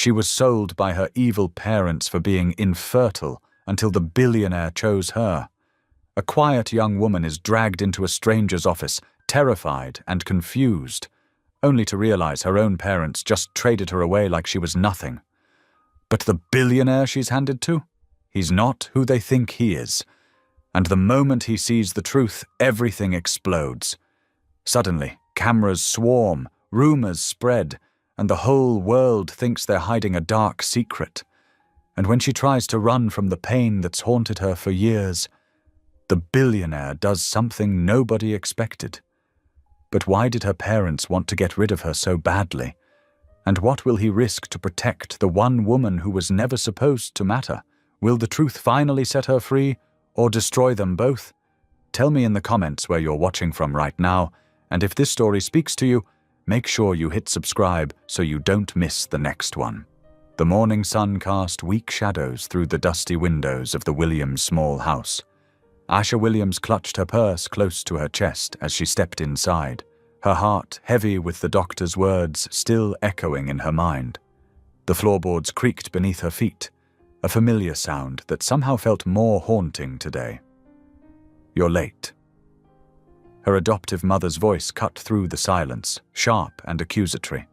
She was sold by her evil parents for being infertile until the billionaire chose her. A quiet young woman is dragged into a stranger's office, terrified and confused, only to realize her own parents just traded her away like she was nothing. But the billionaire she's handed to? He's not who they think he is. And the moment he sees the truth, everything explodes. Suddenly, cameras swarm, rumors spread, and the whole world thinks they're hiding a dark secret. And when she tries to run from the pain that's haunted her for years, the billionaire does something nobody expected. But why did her parents want to get rid of her so badly? And what will he risk to protect the one woman who was never supposed to matter? Will the truth finally set her free, or destroy them both? Tell me in the comments where you're watching from right now, and if this story speaks to you, make sure you hit subscribe so you don't miss the next one. The morning sun cast weak shadows through the dusty windows of the Williams' small house. Asha Williams clutched her purse close to her chest as she stepped inside, her heart heavy with the doctor's words still echoing in her mind. The floorboards creaked beneath her feet, a familiar sound that somehow felt more haunting today. "You're late." Her adoptive mother's voice cut through the silence, sharp and accusatory.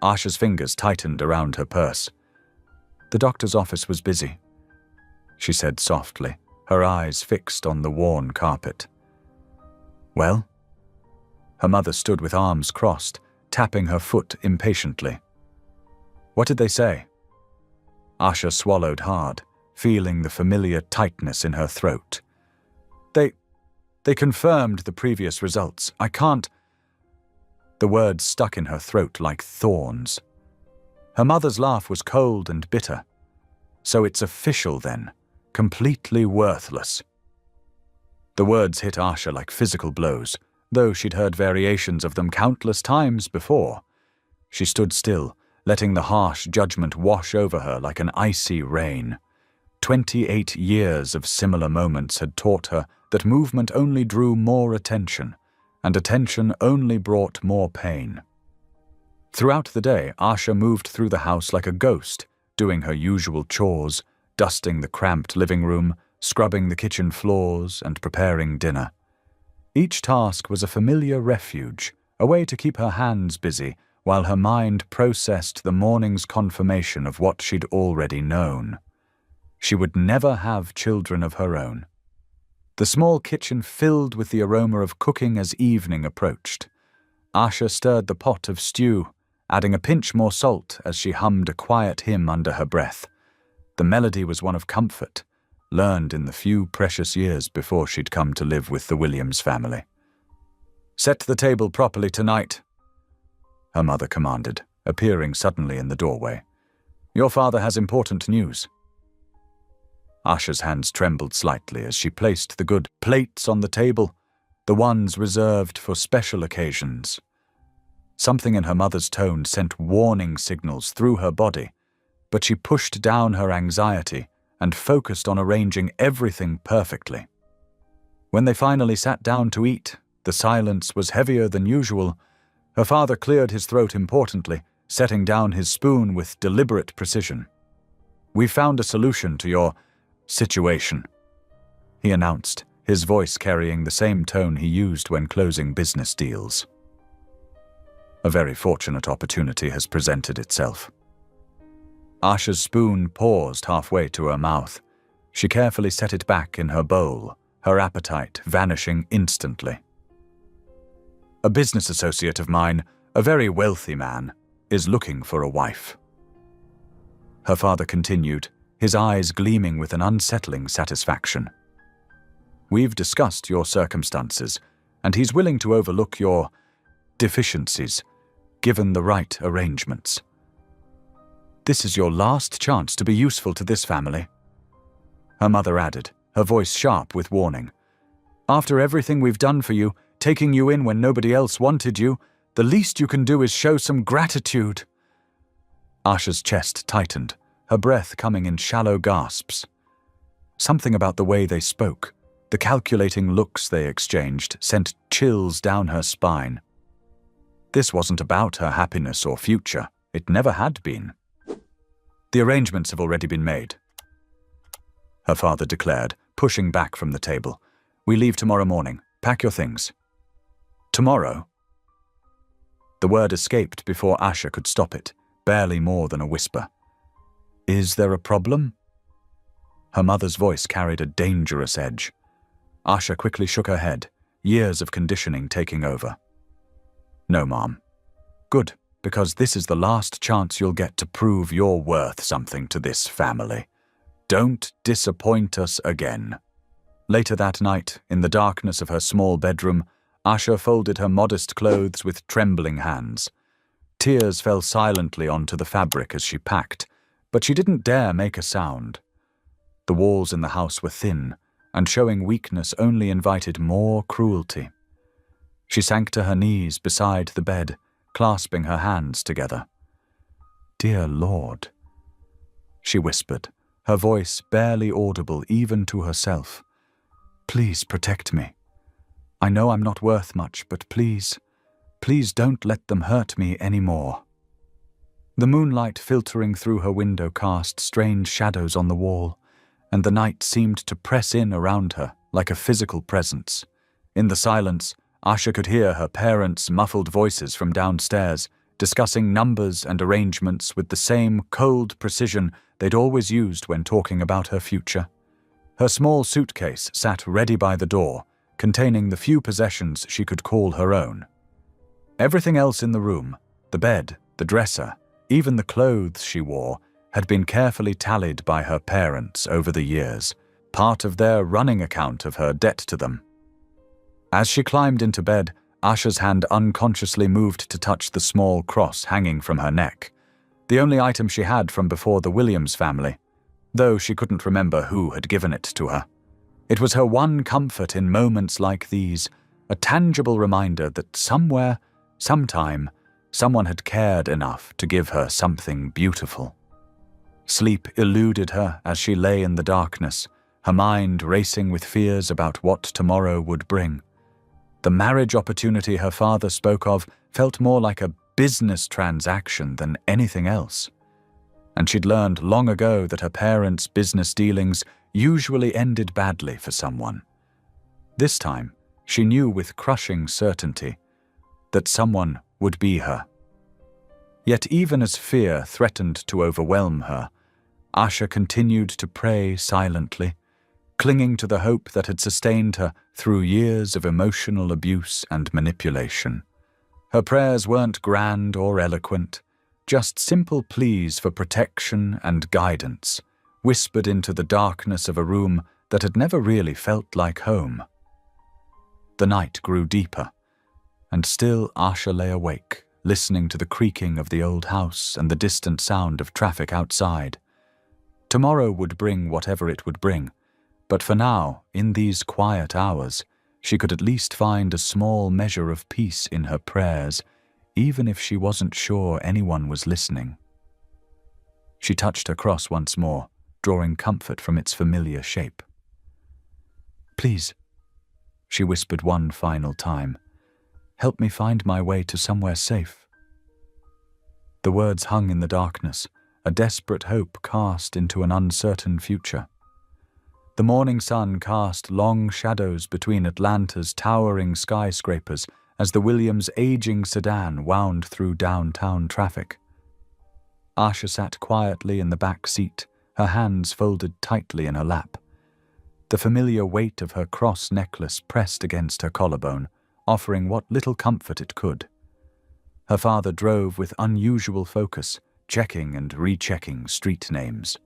Asha's fingers tightened around her purse. "The doctor's office was busy," she said softly, her eyes fixed on the worn carpet. "Well?" Her mother stood with arms crossed, tapping her foot impatiently. "What did they say?" Asha swallowed hard, feeling the familiar tightness in her throat. They confirmed the previous results. I can't..." The words stuck in her throat like thorns. Her mother's laugh was cold and bitter. "So it's official then. Completely worthless." The words hit Asha like physical blows, though she'd heard variations of them countless times before. She stood still, letting the harsh judgment wash over her like an icy rain. 28 years of similar moments had taught her that movement only drew more attention, and attention only brought more pain. Throughout the day, Asha moved through the house like a ghost, doing her usual chores, dusting the cramped living room, scrubbing the kitchen floors, and preparing dinner. Each task was a familiar refuge, a way to keep her hands busy while her mind processed the morning's confirmation of what she'd already known. She would never have children of her own. The small kitchen filled with the aroma of cooking as evening approached. Asha stirred the pot of stew, adding a pinch more salt as she hummed a quiet hymn under her breath. The melody was one of comfort, learned in the few precious years before she'd come to live with the Williams family. "Set the table properly tonight," her mother commanded, appearing suddenly in the doorway. "Your father has important news." Asha's hands trembled slightly as she placed the good plates on the table, the ones reserved for special occasions. Something in her mother's tone sent warning signals through her body, but she pushed down her anxiety and focused on arranging everything perfectly. When they finally sat down to eat, the silence was heavier than usual. Her father cleared his throat importantly, setting down his spoon with deliberate precision. "We've found a solution to your situation," he announced, his voice carrying the same tone he used when closing business deals. "A very fortunate opportunity has presented itself." Asha's spoon paused halfway to her mouth. She carefully set it back in her bowl, her appetite vanishing instantly. "A business associate of mine, a very wealthy man, is looking for a wife." Her father continued, his eyes gleaming with an unsettling satisfaction. "We've discussed your circumstances, and he's willing to overlook your deficiencies, given the right arrangements. This is your last chance to be useful to this family," her mother added, her voice sharp with warning. "After everything we've done for you, taking you in when nobody else wanted you, the least you can do is show some gratitude." Asha's chest tightened, her breath coming in shallow gasps. Something about the way they spoke, the calculating looks they exchanged, sent chills down her spine. This wasn't about her happiness or future. It never had been. The arrangements have already been made, her father declared, pushing back from the table. We leave tomorrow morning. Pack your things. Tomorrow? The word escaped before Asha could stop it, barely more than a whisper. Is there a problem? Her mother's voice carried a dangerous edge. Asha quickly shook her head, years of conditioning taking over. No, Mom. Good, because this is the last chance you'll get to prove you're worth something to this family. Don't disappoint us again. Later that night, in the darkness of her small bedroom, Asha folded her modest clothes with trembling hands. Tears fell silently onto the fabric as she packed, but she didn't dare make a sound. The walls in the house were thin, and showing weakness only invited more cruelty. She sank to her knees beside the bed, clasping her hands together. Dear Lord, she whispered, her voice barely audible even to herself. Please protect me. I know I'm not worth much, but please don't let them hurt me anymore. The moonlight filtering through her window cast strange shadows on the wall, and the night seemed to press in around her like a physical presence. In the silence, Asha could hear her parents' muffled voices from downstairs, discussing numbers and arrangements with the same cold precision they'd always used when talking about her future. Her small suitcase sat ready by the door, containing the few possessions she could call her own. Everything else in the room, the bed, the dresser, even the clothes she wore, had been carefully tallied by her parents over the years, part of their running account of her debt to them. As she climbed into bed, Asha's hand unconsciously moved to touch the small cross hanging from her neck, the only item she had from before the Williams family, though she couldn't remember who had given it to her. It was her one comfort in moments like these, a tangible reminder that somewhere, sometime, someone had cared enough to give her something beautiful. Sleep eluded her as she lay in the darkness, her mind racing with fears about what tomorrow would bring. The marriage opportunity her father spoke of felt more like a business transaction than anything else. And she'd learned long ago that her parents' business dealings usually ended badly for someone. This time, she knew with crushing certainty that someone would be her. Yet even as fear threatened to overwhelm her, Asha continued to pray silently, clinging to the hope that had sustained her through years of emotional abuse and manipulation. Her prayers weren't grand or eloquent, just simple pleas for protection and guidance, whispered into the darkness of a room that had never really felt like home. The night grew deeper, and still Asha lay awake, listening to the creaking of the old house and the distant sound of traffic outside. Tomorrow would bring whatever it would bring, but for now, in these quiet hours, she could at least find a small measure of peace in her prayers, even if she wasn't sure anyone was listening. She touched her cross once more, drawing comfort from its familiar shape. Please, she whispered one final time, help me find my way to somewhere safe. The words hung in the darkness, a desperate hope cast into an uncertain future. The morning sun cast long shadows between Atlanta's towering skyscrapers as the Williams' aging sedan wound through downtown traffic. Asha sat quietly in the back seat, her hands folded tightly in her lap. The familiar weight of her cross necklace pressed against her collarbone, offering what little comfort it could. Her father drove with unusual focus, checking and rechecking street names.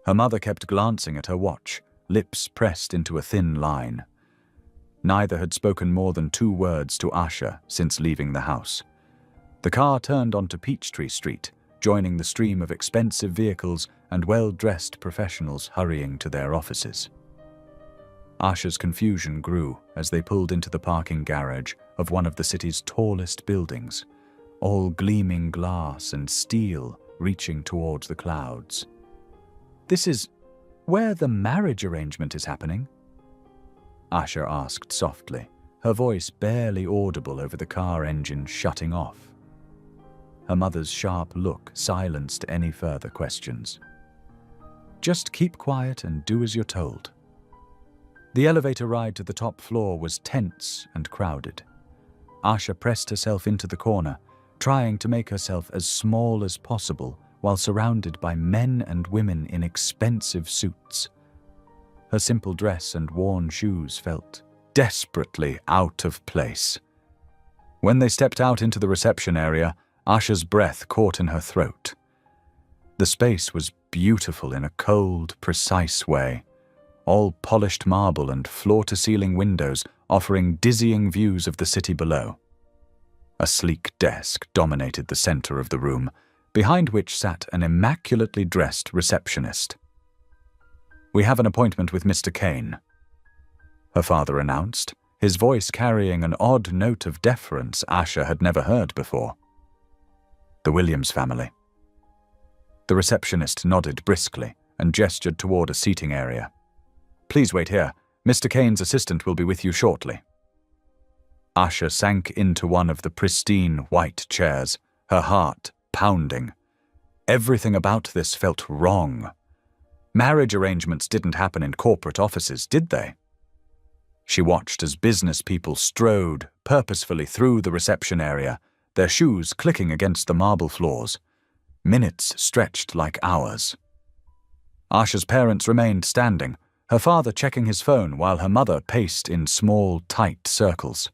Her mother kept glancing at her watch, lips pressed into a thin line. Neither had spoken more than 2 words to Asha since leaving the house. The car turned onto Peachtree Street, joining the stream of expensive vehicles and well-dressed professionals hurrying to their offices. Asha's confusion grew as they pulled into the parking garage of one of the city's tallest buildings, all gleaming glass and steel reaching towards the clouds. This is where the marriage arrangement is happening? Asha asked softly, her voice barely audible over the car engine shutting off. Her mother's sharp look silenced any further questions. "Just keep quiet and do as you're told." The elevator ride to the top floor was tense and crowded. Asha pressed herself into the corner, trying to make herself as small as possible while surrounded by men and women in expensive suits. Her simple dress and worn shoes felt desperately out of place. When they stepped out into the reception area, Asha's breath caught in her throat. The space was beautiful in a cold, precise way, all polished marble and floor-to-ceiling windows offering dizzying views of the city below. A sleek desk dominated the center of the room, behind which sat an immaculately dressed receptionist. "We have an appointment with Mr. Kane," her father announced, his voice carrying an odd note of deference Asha had never heard before. "The Williams family." The receptionist nodded briskly and gestured toward a seating area. "Please wait here. Mr. Kane's assistant will be with you shortly." Asha sank into one of the pristine white chairs, her heart pounding. Everything about this felt wrong. Marriage arrangements didn't happen in corporate offices, did they? She watched as business people strode purposefully through the reception area, their shoes clicking against the marble floors. Minutes stretched like hours. Asha's parents remained standing, her father checking his phone while her mother paced in small, tight circles.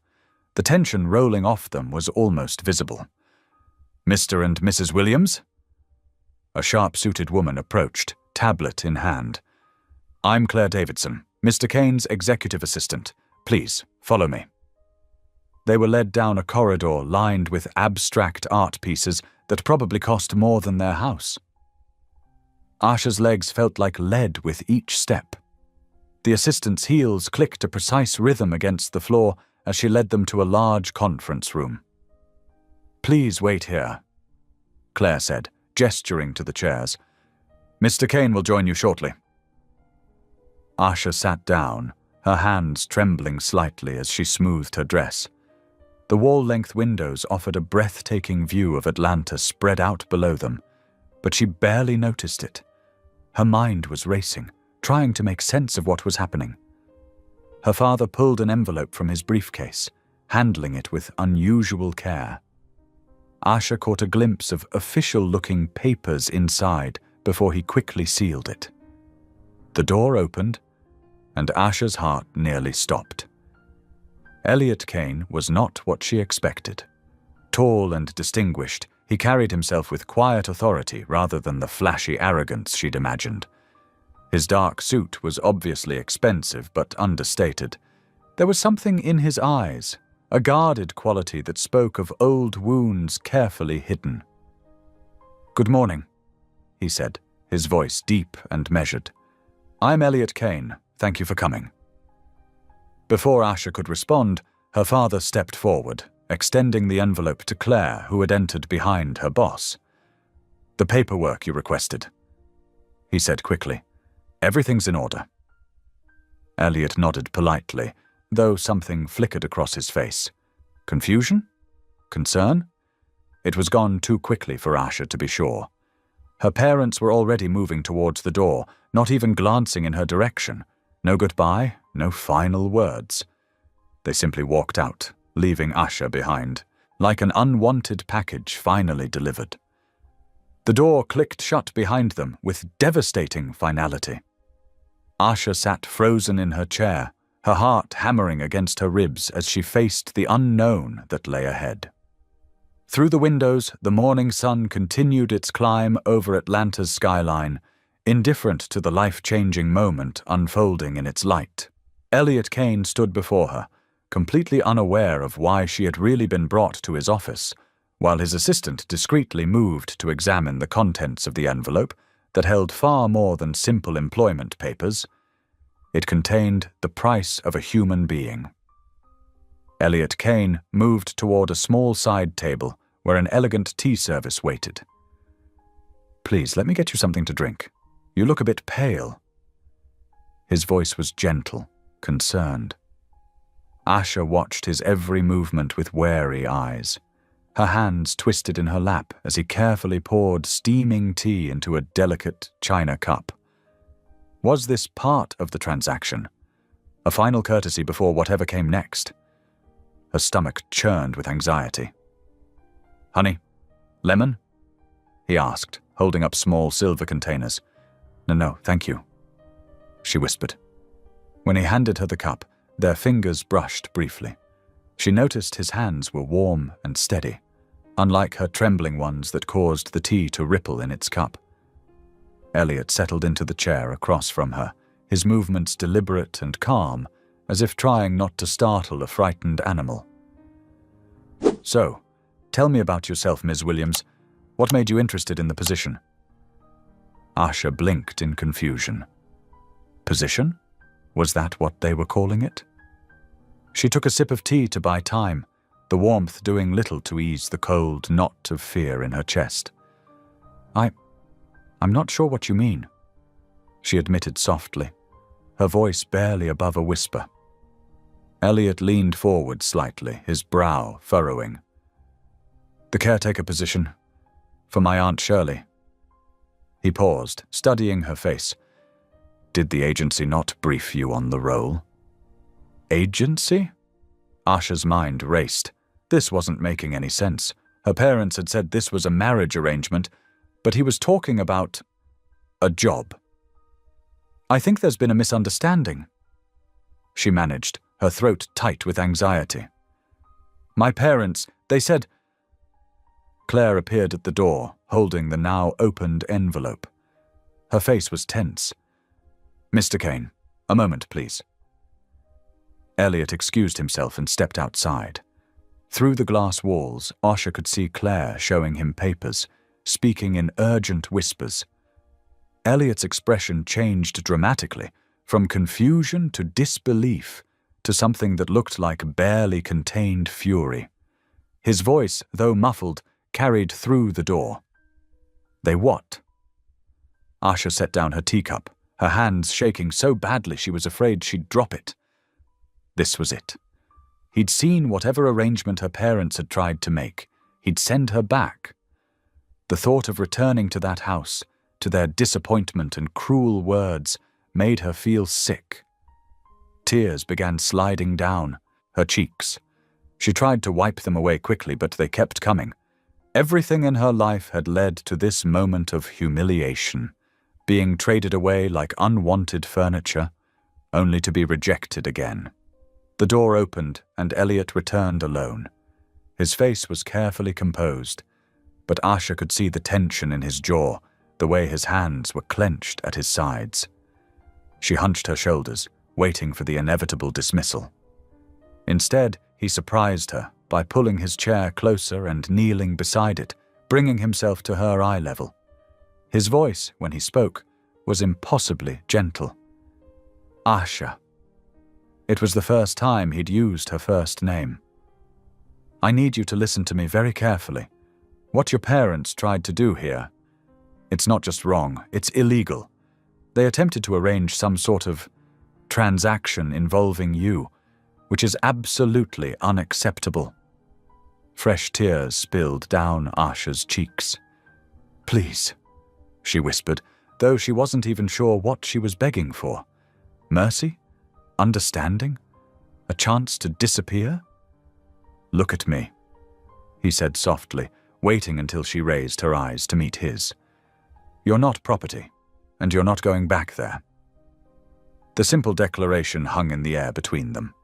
The tension rolling off them was almost visible. "Mr. and Mrs. Williams?" A sharp-suited woman approached, tablet in hand. "I'm Claire Davidson, Mr. Kane's executive assistant. Please, follow me." They were led down a corridor lined with abstract art pieces that probably cost more than their house. Asha's legs felt like lead with each step. The assistant's heels clicked a precise rhythm against the floor as she led them to a large conference room. "Please wait here," Claire said, gesturing to the chairs. "Mr. Kane will join you shortly." Asha sat down, her hands trembling slightly as she smoothed her dress. The wall-length windows offered a breathtaking view of Atlanta spread out below them, but she barely noticed it. Her mind was racing, trying to make sense of what was happening. Her father pulled an envelope from his briefcase, handling it with unusual care. Asha caught a glimpse of official-looking papers inside before he quickly sealed it. The door opened, and Asha's heart nearly stopped. Elliot Kane was not what she expected. Tall and distinguished, he carried himself with quiet authority rather than the flashy arrogance she'd imagined. His dark suit was obviously expensive but understated. There was something in his eyes, a guarded quality that spoke of old wounds carefully hidden. "Good morning," he said, his voice deep and measured. "I'm Elliot Kane. Thank you for coming." Before Asha could respond, her father stepped forward, extending the envelope to Claire, who had entered behind her boss. "The paperwork you requested," he said quickly. "Everything's in order." Elliot nodded politely, though something flickered across his face. Confusion? Concern? It was gone too quickly for Asha to be sure. Her parents were already moving towards the door, not even glancing in her direction. No goodbye, no final words. They simply walked out, leaving Asha behind, like an unwanted package finally delivered. The door clicked shut behind them with devastating finality. Asha sat frozen in her chair, her heart hammering against her ribs as she faced the unknown that lay ahead. Through the windows, the morning sun continued its climb over Atlanta's skyline, indifferent to the life-changing moment unfolding in its light. Elliot Kane stood before her, completely unaware of why she had really been brought to his office, while his assistant discreetly moved to examine the contents of the envelope that held far more than simple employment papers. It contained the price of a human being. Elliot Kane moved toward a small side table where an elegant tea service waited. "Please, let me get you something to drink. You look a bit pale." His voice was gentle, concerned. Asha watched his every movement with wary eyes. Her hands twisted in her lap as he carefully poured steaming tea into a delicate china cup. Was this part of the transaction? A final courtesy before whatever came next? Her stomach churned with anxiety. "Honey? Lemon?" he asked, holding up small silver containers. No, thank you," she whispered. When he handed her the cup, their fingers brushed briefly. She noticed his hands were warm and steady, unlike her trembling ones that caused the tea to ripple in its cup. Elliot settled into the chair across from her, his movements deliberate and calm, as if trying not to startle a frightened animal. "So, tell me about yourself, Ms. Williams. What made you interested in the position?" Asha blinked in confusion. Position? Was that what they were calling it? She took a sip of tea to buy time, the warmth doing little to ease the cold knot of fear in her chest. I'm not sure what you mean," she admitted softly, her voice barely above a whisper. Elliot leaned forward slightly, his brow furrowing. "The caretaker position, for my Aunt Shirley." He paused, studying her face. "Did the agency not brief you on the role?" Agency? Asha's mind raced. This wasn't making any sense. Her parents had said this was a marriage arrangement, but he was talking about a job. "I think there's been a misunderstanding," she managed, her throat tight with anxiety. "My parents, they said—" Claire appeared at the door, holding the now opened envelope. Her face was tense. "Mr. Kane, a moment, please." Elliot excused himself and stepped outside. Through the glass walls, Asha could see Claire showing him papers, speaking in urgent whispers. Elliot's expression changed dramatically, from confusion to disbelief, to something that looked like barely contained fury. His voice, though muffled, carried through the door. "They what?" Asha set down her teacup, her hands shaking so badly she was afraid she'd drop it. This was it. He'd seen whatever arrangement her parents had tried to make. He'd send her back. The thought of returning to that house, to their disappointment and cruel words, made her feel sick. Tears began sliding down her cheeks. She tried to wipe them away quickly, but they kept coming. Everything in her life had led to this moment of humiliation, being traded away like unwanted furniture, only to be rejected again. The door opened, and Elliot returned alone. His face was carefully composed, but Asha could see the tension in his jaw, the way his hands were clenched at his sides. She hunched her shoulders, waiting for the inevitable dismissal. Instead, he surprised her by pulling his chair closer and kneeling beside it, bringing himself to her eye level. His voice, when he spoke, was impossibly gentle. "Asha." It was the first time he'd used her first name. "I need you to listen to me very carefully. What your parents tried to do here, it's not just wrong, it's illegal. They attempted to arrange some sort of transaction involving you, which is absolutely unacceptable." Fresh tears spilled down Asha's cheeks. "Please," she whispered, though she wasn't even sure what she was begging for. Mercy? Understanding? A chance to disappear? "Look at me," he said softly, waiting until she raised her eyes to meet his. "You're not property, and you're not going back there." The simple declaration hung in the air between them.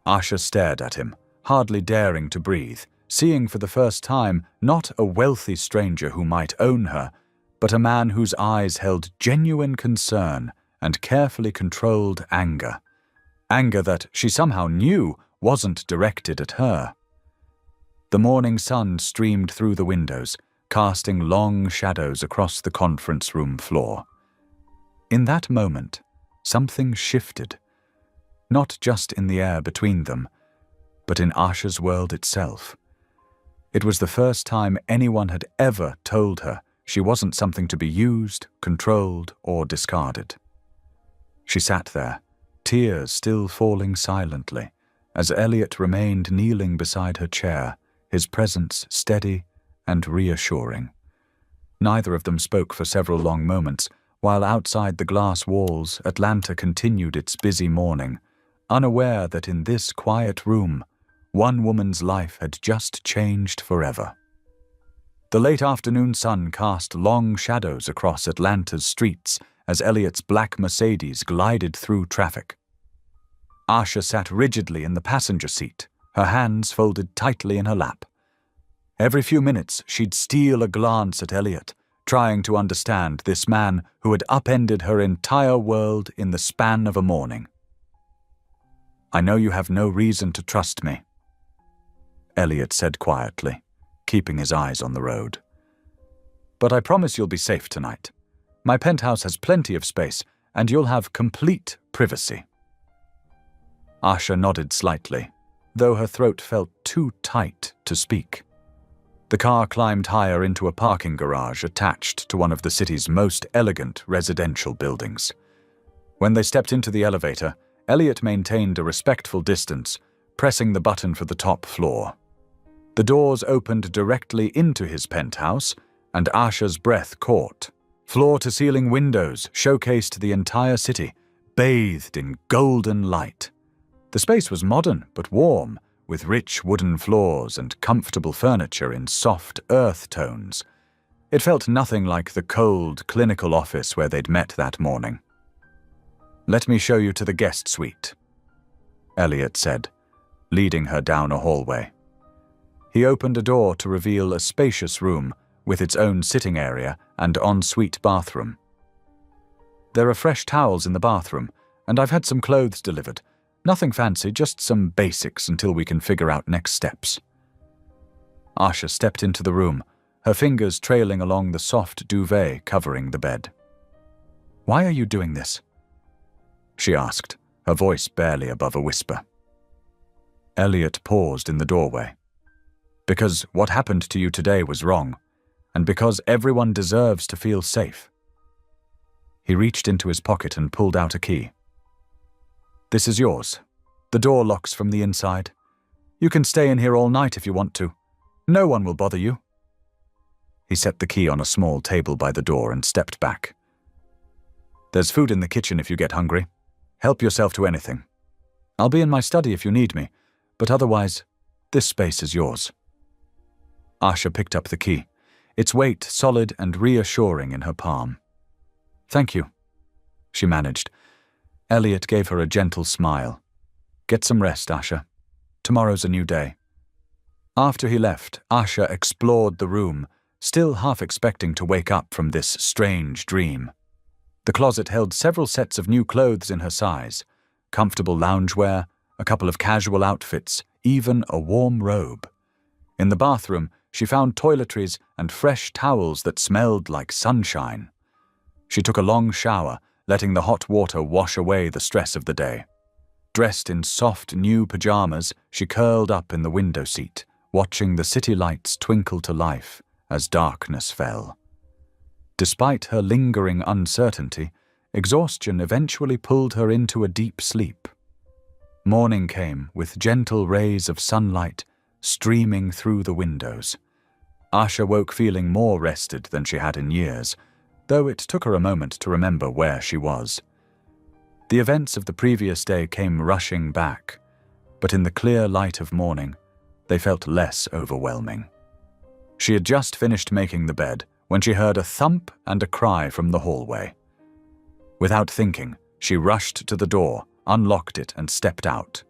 Asha stared at him, hardly daring to breathe, seeing for the first time not a wealthy stranger who might own her, but a man whose eyes held genuine concern and carefully controlled anger. Anger that she somehow knew wasn't directed at her. The morning sun streamed through the windows, casting long shadows across the conference room floor. In that moment, something shifted, not just in the air between them, but in Asha's world itself. It was the first time anyone had ever told her she wasn't something to be used, controlled, or discarded. She sat there, tears still falling silently, as Elliot remained kneeling beside her chair, his presence steady and reassuring. Neither of them spoke for several long moments, while outside the glass walls, Atlanta continued its busy morning, unaware that in this quiet room, one woman's life had just changed forever. The late afternoon sun cast long shadows across Atlanta's streets as Elliot's black Mercedes glided through traffic. Asha sat rigidly in the passenger seat, her hands folded tightly in her lap. Every few minutes, she'd steal a glance at Elliot, trying to understand this man who had upended her entire world in the span of a morning. "I know you have no reason to trust me," Elliot said quietly, keeping his eyes on the road. "But I promise you'll be safe tonight. My penthouse has plenty of space, and you'll have complete privacy." Asha nodded slightly, though her throat felt too tight to speak. The car climbed higher into a parking garage attached to one of the city's most elegant residential buildings. When they stepped into the elevator, Elliot maintained a respectful distance, pressing the button for the top floor. The doors opened directly into his penthouse, and Asha's breath caught. Floor-to-ceiling windows showcased the entire city, bathed in golden light. The space was modern but warm, with rich wooden floors and comfortable furniture in soft earth tones. It felt nothing like the cold, clinical office where they'd met that morning. "Let me show you to the guest suite," Elliot said, leading her down a hallway. He opened a door to reveal a spacious room with its own sitting area and ensuite bathroom. "There are fresh towels in the bathroom, and I've had some clothes delivered. Nothing fancy, just some basics until we can figure out next steps." Asha stepped into the room, her fingers trailing along the soft duvet covering the bed. "Why are you doing this?" she asked, her voice barely above a whisper. Elliot paused in the doorway. "Because what happened to you today was wrong, and because everyone deserves to feel safe." He reached into his pocket and pulled out a key. "This is yours. The door locks from the inside. You can stay in here all night if you want to. No one will bother you." He set the key on a small table by the door and stepped back. "There's food in the kitchen if you get hungry. Help yourself to anything. I'll be in my study if you need me, but otherwise, this space is yours." Asha picked up the key, its weight solid and reassuring in her palm. "Thank you," she managed. Elliot gave her a gentle smile. "Get some rest, Asha. Tomorrow's a new day." After he left, Asha explored the room, still half expecting to wake up from this strange dream. The closet held several sets of new clothes in her size, comfortable loungewear, a couple of casual outfits, even a warm robe. In the bathroom, she found toiletries and fresh towels that smelled like sunshine. She took a long shower, letting the hot water wash away the stress of the day. Dressed in soft new pajamas, she curled up in the window seat, watching the city lights twinkle to life as darkness fell. Despite her lingering uncertainty, exhaustion eventually pulled her into a deep sleep. Morning came with gentle rays of sunlight streaming through the windows. Asha woke feeling more rested than she had in years, though it took her a moment to remember where she was. The events of the previous day came rushing back, but in the clear light of morning, they felt less overwhelming. She had just finished making the bed when she heard a thump and a cry from the hallway. Without thinking, she rushed to the door, unlocked it, and stepped out.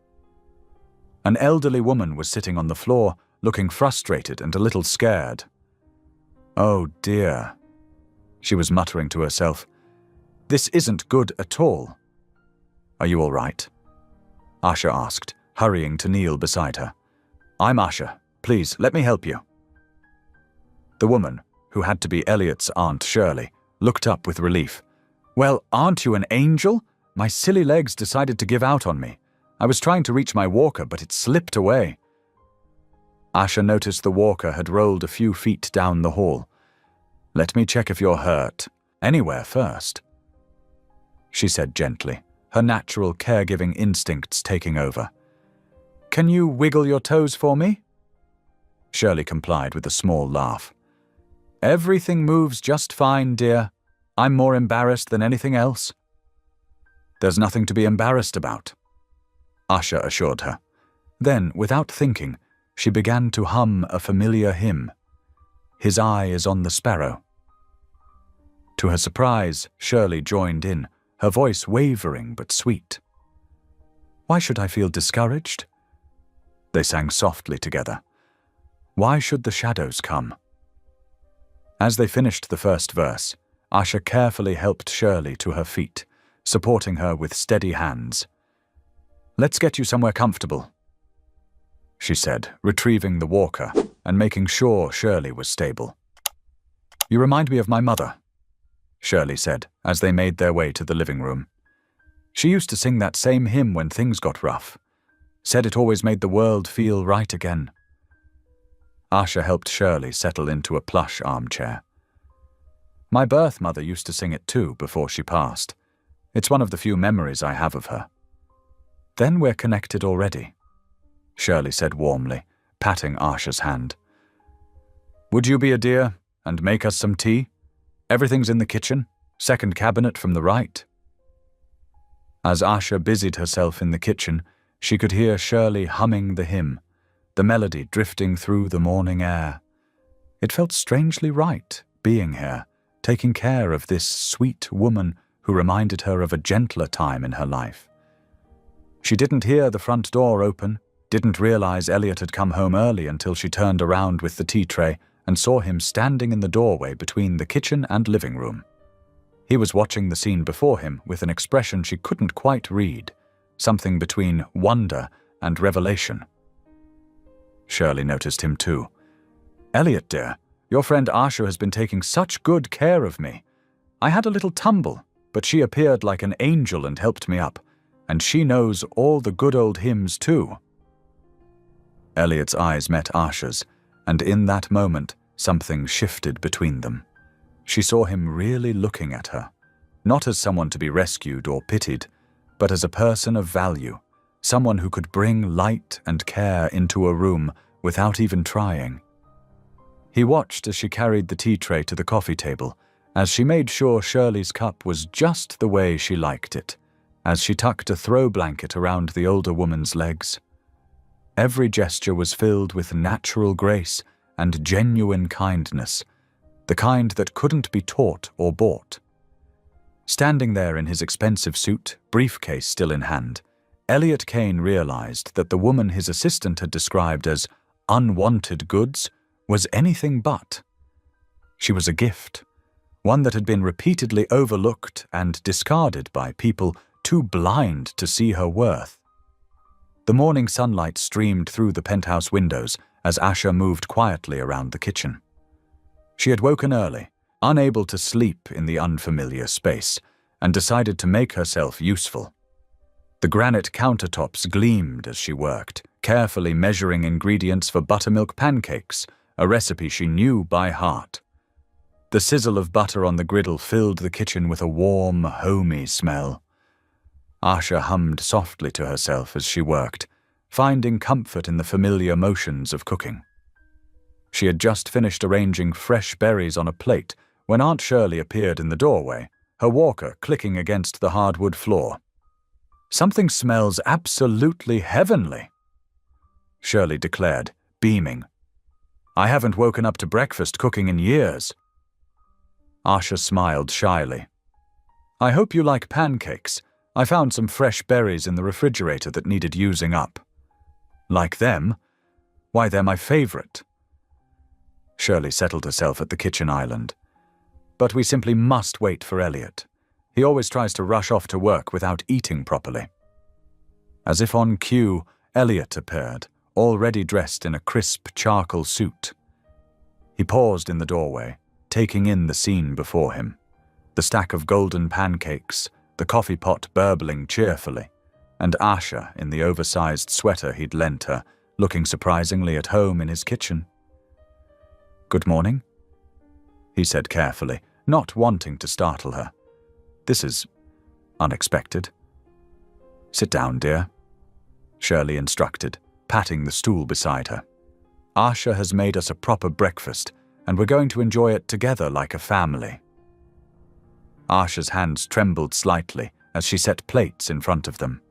An elderly woman was sitting on the floor, looking frustrated and a little scared. "Oh dear," she was muttering to herself. "This isn't good at all." "Are you all right?" Asha asked, hurrying to kneel beside her. "I'm Asha. Please, let me help you." The woman, who had to be Elliot's Aunt Shirley, looked up with relief. "Well, aren't you an angel? My silly legs decided to give out on me. I was trying to reach my walker, but it slipped away." Asha noticed the walker had rolled a few feet down the hall. "Let me check if you're hurt. Anywhere first," she said gently, her natural caregiving instincts taking over. "Can you wiggle your toes for me?" Shirley complied with a small laugh. "Everything moves just fine, dear. I'm more embarrassed than anything else." "There's nothing to be embarrassed about," Usher assured her. Then, without thinking, she began to hum a familiar hymn. "His eye is on the sparrow." To her surprise, Shirley joined in, her voice wavering but sweet. "Why should I feel discouraged?" They sang softly together. "Why should the shadows come?" As they finished the first verse, Usher carefully helped Shirley to her feet, supporting her with steady hands. "Let's get you somewhere comfortable," she said, retrieving the walker and making sure Shirley was stable. "You remind me of my mother," Shirley said as they made their way to the living room. "She used to sing that same hymn when things got rough. Said it always made the world feel right again." Usher helped Shirley settle into a plush armchair. "My birth mother used to sing it too before she passed. It's one of the few memories I have of her." "Then we're connected already," Shirley said warmly, patting Usher's hand. "Would you be a dear and make us some tea? Everything's in the kitchen, second cabinet from the right." As Usher busied herself in the kitchen, she could hear Shirley humming the hymn, the melody drifting through the morning air. It felt strangely right, being here, taking care of this sweet woman who reminded her of a gentler time in her life. She didn't hear the front door open, didn't realize Elliot had come home early until she turned around with the tea tray and saw him standing in the doorway between the kitchen and living room. He was watching the scene before him with an expression she couldn't quite read, something between wonder and revelation. Shirley noticed him too. "Elliot, dear, your friend Usher has been taking such good care of me. I had a little tumble, but she appeared like an angel and helped me up, and she knows all the good old hymns too." Elliot's eyes met Usher's, and in that moment, something shifted between them. She saw him really looking at her, not as someone to be rescued or pitied, but as a person of value, someone who could bring light and care into a room without even trying. He watched as she carried the tea tray to the coffee table, as she made sure Shirley's cup was just the way she liked it, as she tucked a throw blanket around the older woman's legs. Every gesture was filled with natural grace and genuine kindness, the kind that couldn't be taught or bought. Standing there in his expensive suit, briefcase still in hand, Elliot Kane realized that the woman his assistant had described as unwanted goods was anything but. She was a gift, one that had been repeatedly overlooked and discarded by people too blind to see her worth. The morning sunlight streamed through the penthouse windows as Usher moved quietly around the kitchen. She had woken early, unable to sleep in the unfamiliar space, and decided to make herself useful. The granite countertops gleamed as she worked, carefully measuring ingredients for buttermilk pancakes, a recipe she knew by heart. The sizzle of butter on the griddle filled the kitchen with a warm, homey smell. Usher hummed softly to herself as she worked, finding comfort in the familiar motions of cooking. She had just finished arranging fresh berries on a plate when Aunt Shirley appeared in the doorway, her walker clicking against the hardwood floor. "Something smells absolutely heavenly," Shirley declared, beaming. "I haven't woken up to breakfast cooking in years." Usher smiled shyly. "I hope you like pancakes. I found some fresh berries in the refrigerator that needed using up." "Like them? Why, they're my favorite." Shirley settled herself at the kitchen island. "But we simply must wait for Elliot. He always tries to rush off to work without eating properly." As if on cue, Elliot appeared, already dressed in a crisp charcoal suit. He paused in the doorway, taking in the scene before him. The stack of golden pancakes, the coffee pot burbling cheerfully, and Usher in the oversized sweater he'd lent her, looking surprisingly at home in his kitchen. "Good morning," he said carefully, not wanting to startle her. "This is unexpected." "Sit down, dear," Shirley instructed, patting the stool beside her. Asha has made us a proper breakfast, and we're going to enjoy it together like a family." Asha's hands trembled slightly as she set plates in front of them.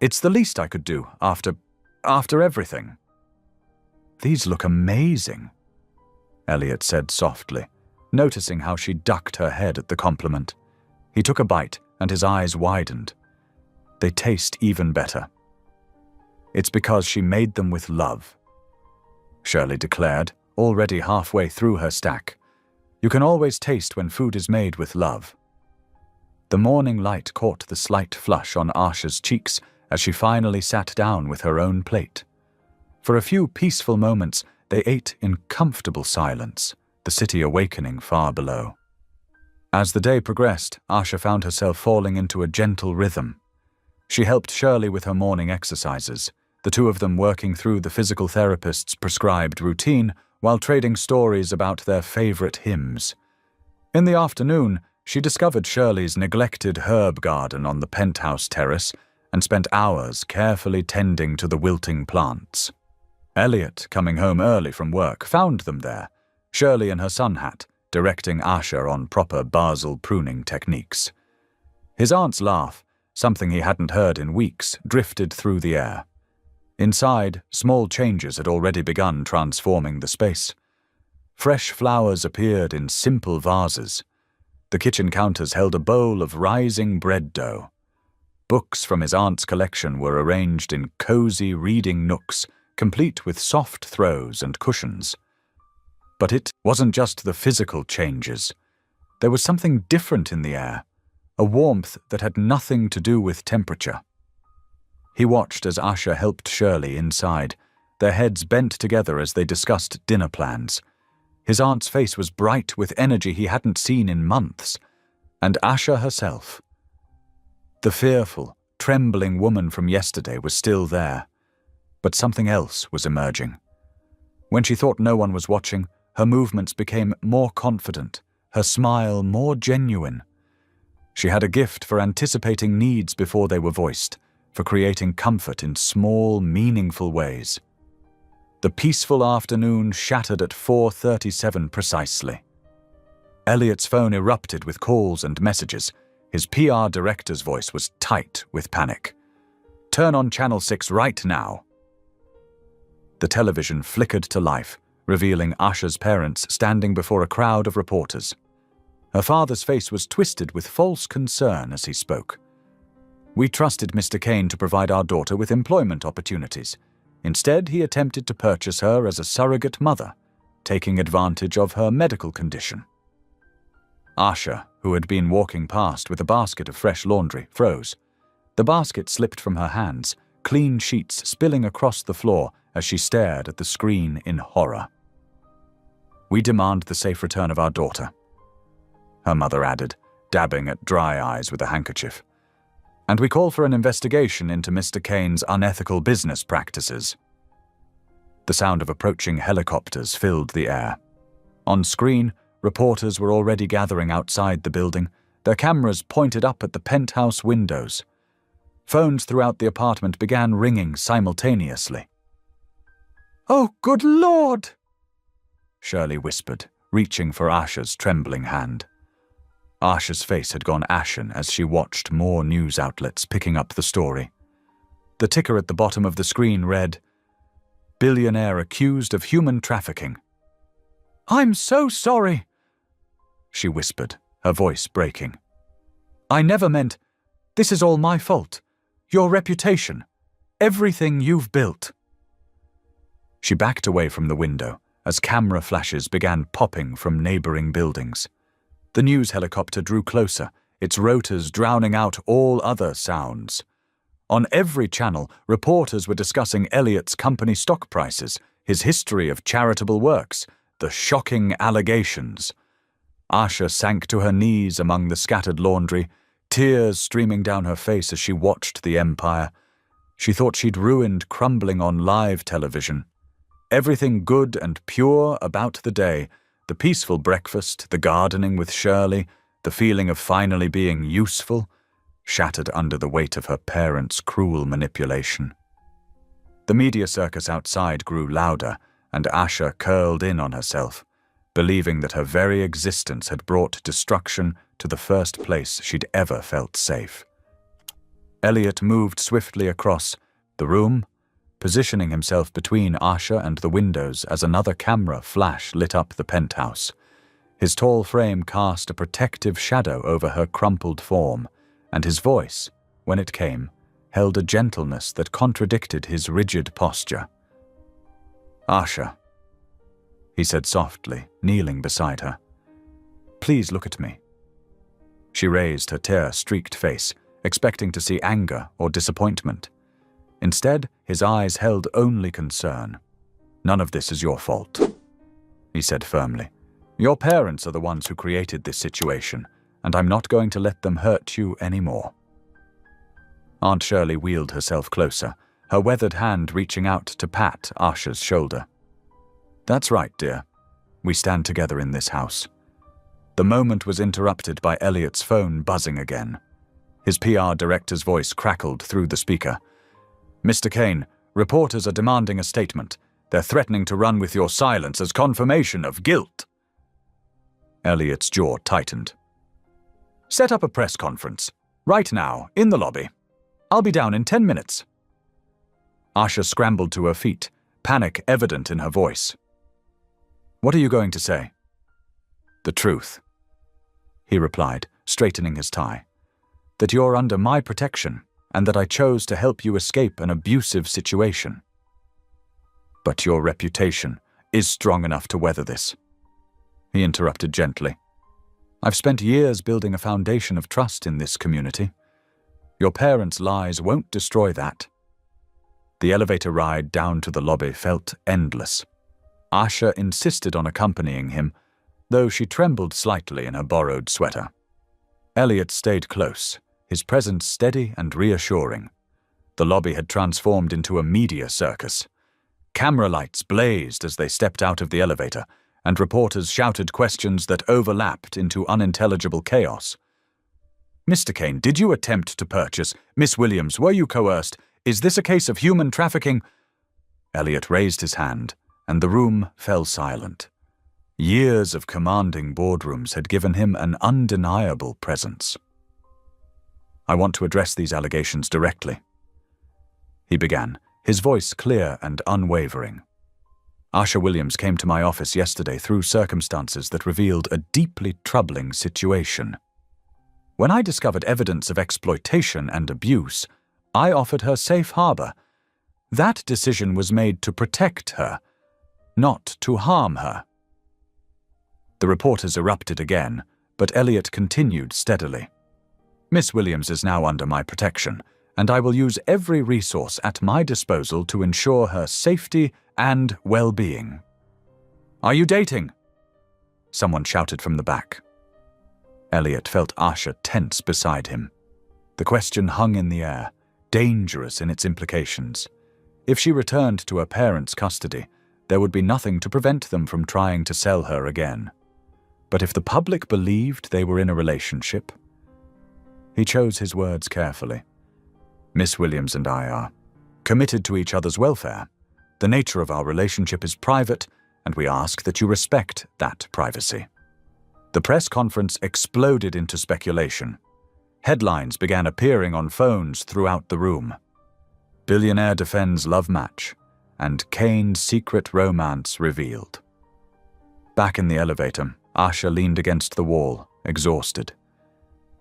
"It's the least I could do after everything." "These look amazing," Elliot said softly, noticing how she ducked her head at the compliment. He took a bite and his eyes widened. "They taste even better." "It's because she made them with love," Shirley declared, already halfway through her stack. "You can always taste when food is made with love." The morning light caught the slight flush on Asha's cheeks as she finally sat down with her own plate. For a few peaceful moments, they ate in comfortable silence, the city awakening far below. As the day progressed, Asha found herself falling into a gentle rhythm. She helped Shirley with her morning exercises, the two of them working through the physical therapist's prescribed routine while trading stories about their favorite hymns. In the afternoon, she discovered Shirley's neglected herb garden on the penthouse terrace and spent hours carefully tending to the wilting plants. Elliot, coming home early from work, found them there, Shirley in her sun hat, directing Asha on proper basil pruning techniques. His aunt's laugh, something he hadn't heard in weeks, drifted through the air. Inside, small changes had already begun transforming the space. Fresh flowers appeared in simple vases. The kitchen counters held a bowl of rising bread dough. Books from his aunt's collection were arranged in cozy reading nooks, complete with soft throws and cushions. But it wasn't just the physical changes. There was something different in the air, a warmth that had nothing to do with temperature. He watched as Asha helped Shirley inside, their heads bent together as they discussed dinner plans. His aunt's face was bright with energy he hadn't seen in months, and Asha herself. The fearful, trembling woman from yesterday was still there, but something else was emerging. When she thought no one was watching, her movements became more confident, her smile more genuine. She had a gift for anticipating needs before they were voiced, for creating comfort in small, meaningful ways. The peaceful afternoon shattered at 4:37 precisely. Elliot's phone erupted with calls and messages. His PR director's voice was tight with panic. "Turn on Channel 6 right now." The television flickered to life, revealing Asha's parents standing before a crowd of reporters. Her father's face was twisted with false concern as he spoke. "We trusted Mr. Kane to provide our daughter with employment opportunities. Instead, he attempted to purchase her as a surrogate mother, taking advantage of her medical condition." Asha, who had been walking past with a basket of fresh laundry, froze. The basket slipped from her hands, clean sheets spilling across the floor as she stared at the screen in horror. "We demand the safe return of our daughter," her mother added, dabbing at dry eyes with a handkerchief. "And we call for an investigation into Mr. Kane's unethical business practices." The sound of approaching helicopters filled the air. On screen, reporters were already gathering outside the building, their cameras pointed up at the penthouse windows. Phones throughout the apartment began ringing simultaneously. "Oh, good Lord!" Shirley whispered, reaching for Asha's trembling hand. Asha's face had gone ashen as she watched more news outlets picking up the story. The ticker at the bottom of the screen read, "Billionaire accused of human trafficking." "I'm so sorry," she whispered, her voice breaking. "I never meant. This is all my fault. Your reputation. Everything you've built." She backed away from the window as camera flashes began popping from neighboring buildings. The news helicopter drew closer, its rotors drowning out all other sounds. On every channel, reporters were discussing Elliot's company stock prices, his history of charitable works, the shocking allegations. Asha sank to her knees among the scattered laundry, tears streaming down her face as she watched the empire. She thought she'd ruined crumbling on live television. Everything good and pure about the day, the peaceful breakfast, the gardening with Shirley, the feeling of finally being useful, shattered under the weight of her parents' cruel manipulation. The media circus outside grew louder, and Asha curled in on herself, believing that her very existence had brought destruction to the first place she'd ever felt safe. Elliot moved swiftly across the room, positioning himself between Asha and the windows as another camera flash lit up the penthouse. His tall frame cast a protective shadow over her crumpled form, and his voice, when it came, held a gentleness that contradicted his rigid posture. "Asha," he said softly, kneeling beside her. "Please look at me." She raised her tear-streaked face, expecting to see anger or disappointment. Instead, his eyes held only concern. "None of this is your fault," he said firmly. "Your parents are the ones who created this situation, and I'm not going to let them hurt you anymore." Aunt Shirley wheeled herself closer, her weathered hand reaching out to pat Asha's shoulder. "That's right, dear. We stand together in this house." The moment was interrupted by Elliot's phone buzzing again. His PR director's voice crackled through the speaker. "Mr. Kane, reporters are demanding a statement. They're threatening to run with your silence as confirmation of guilt." Elliot's jaw tightened. "Set up a press conference. Right now, in the lobby. I'll be down in 10 minutes. Asha scrambled to her feet, panic evident in her voice. "What are you going to say?" "The truth," he replied, straightening his tie. "That you're under my protection, and that I chose to help you escape an abusive situation. But your reputation is strong enough to weather this," he interrupted gently. "I've spent years building a foundation of trust in this community. Your parents' lies won't destroy that." The elevator ride down to the lobby felt endless. Asha insisted on accompanying him, though she trembled slightly in her borrowed sweater. Elliot stayed close, his presence steady and reassuring. The lobby had transformed into a media circus. Camera lights blazed as they stepped out of the elevator, and reporters shouted questions that overlapped into unintelligible chaos. "Mr. Kane, did you attempt to purchase? Miss Williams, were you coerced? Is this a case of human trafficking?" Elliot raised his hand, and the room fell silent. Years of commanding boardrooms had given him an undeniable presence. "I want to address these allegations directly," he began, his voice clear and unwavering. "Asha Williams came to my office yesterday through circumstances that revealed a deeply troubling situation. When I discovered evidence of exploitation and abuse, I offered her safe harbor. That decision was made to protect her, not to harm her." The reporters erupted again, but Elliot continued steadily. "Miss Williams is now under my protection, and I will use every resource at my disposal to ensure her safety and well-being." "Are you dating?" someone shouted from the back. Elliot felt Asha tense beside him. The question hung in the air, dangerous in its implications. If she returned to her parents' custody, there would be nothing to prevent them from trying to sell her again. But if the public believed they were in a relationship? He chose his words carefully. "Miss Williams and I are committed to each other's welfare. The nature of our relationship is private, and we ask that you respect that privacy." The press conference exploded into speculation. Headlines began appearing on phones throughout the room. "Billionaire defends love match," and Kane's secret romance revealed. Back in the elevator, Asha leaned against the wall, exhausted.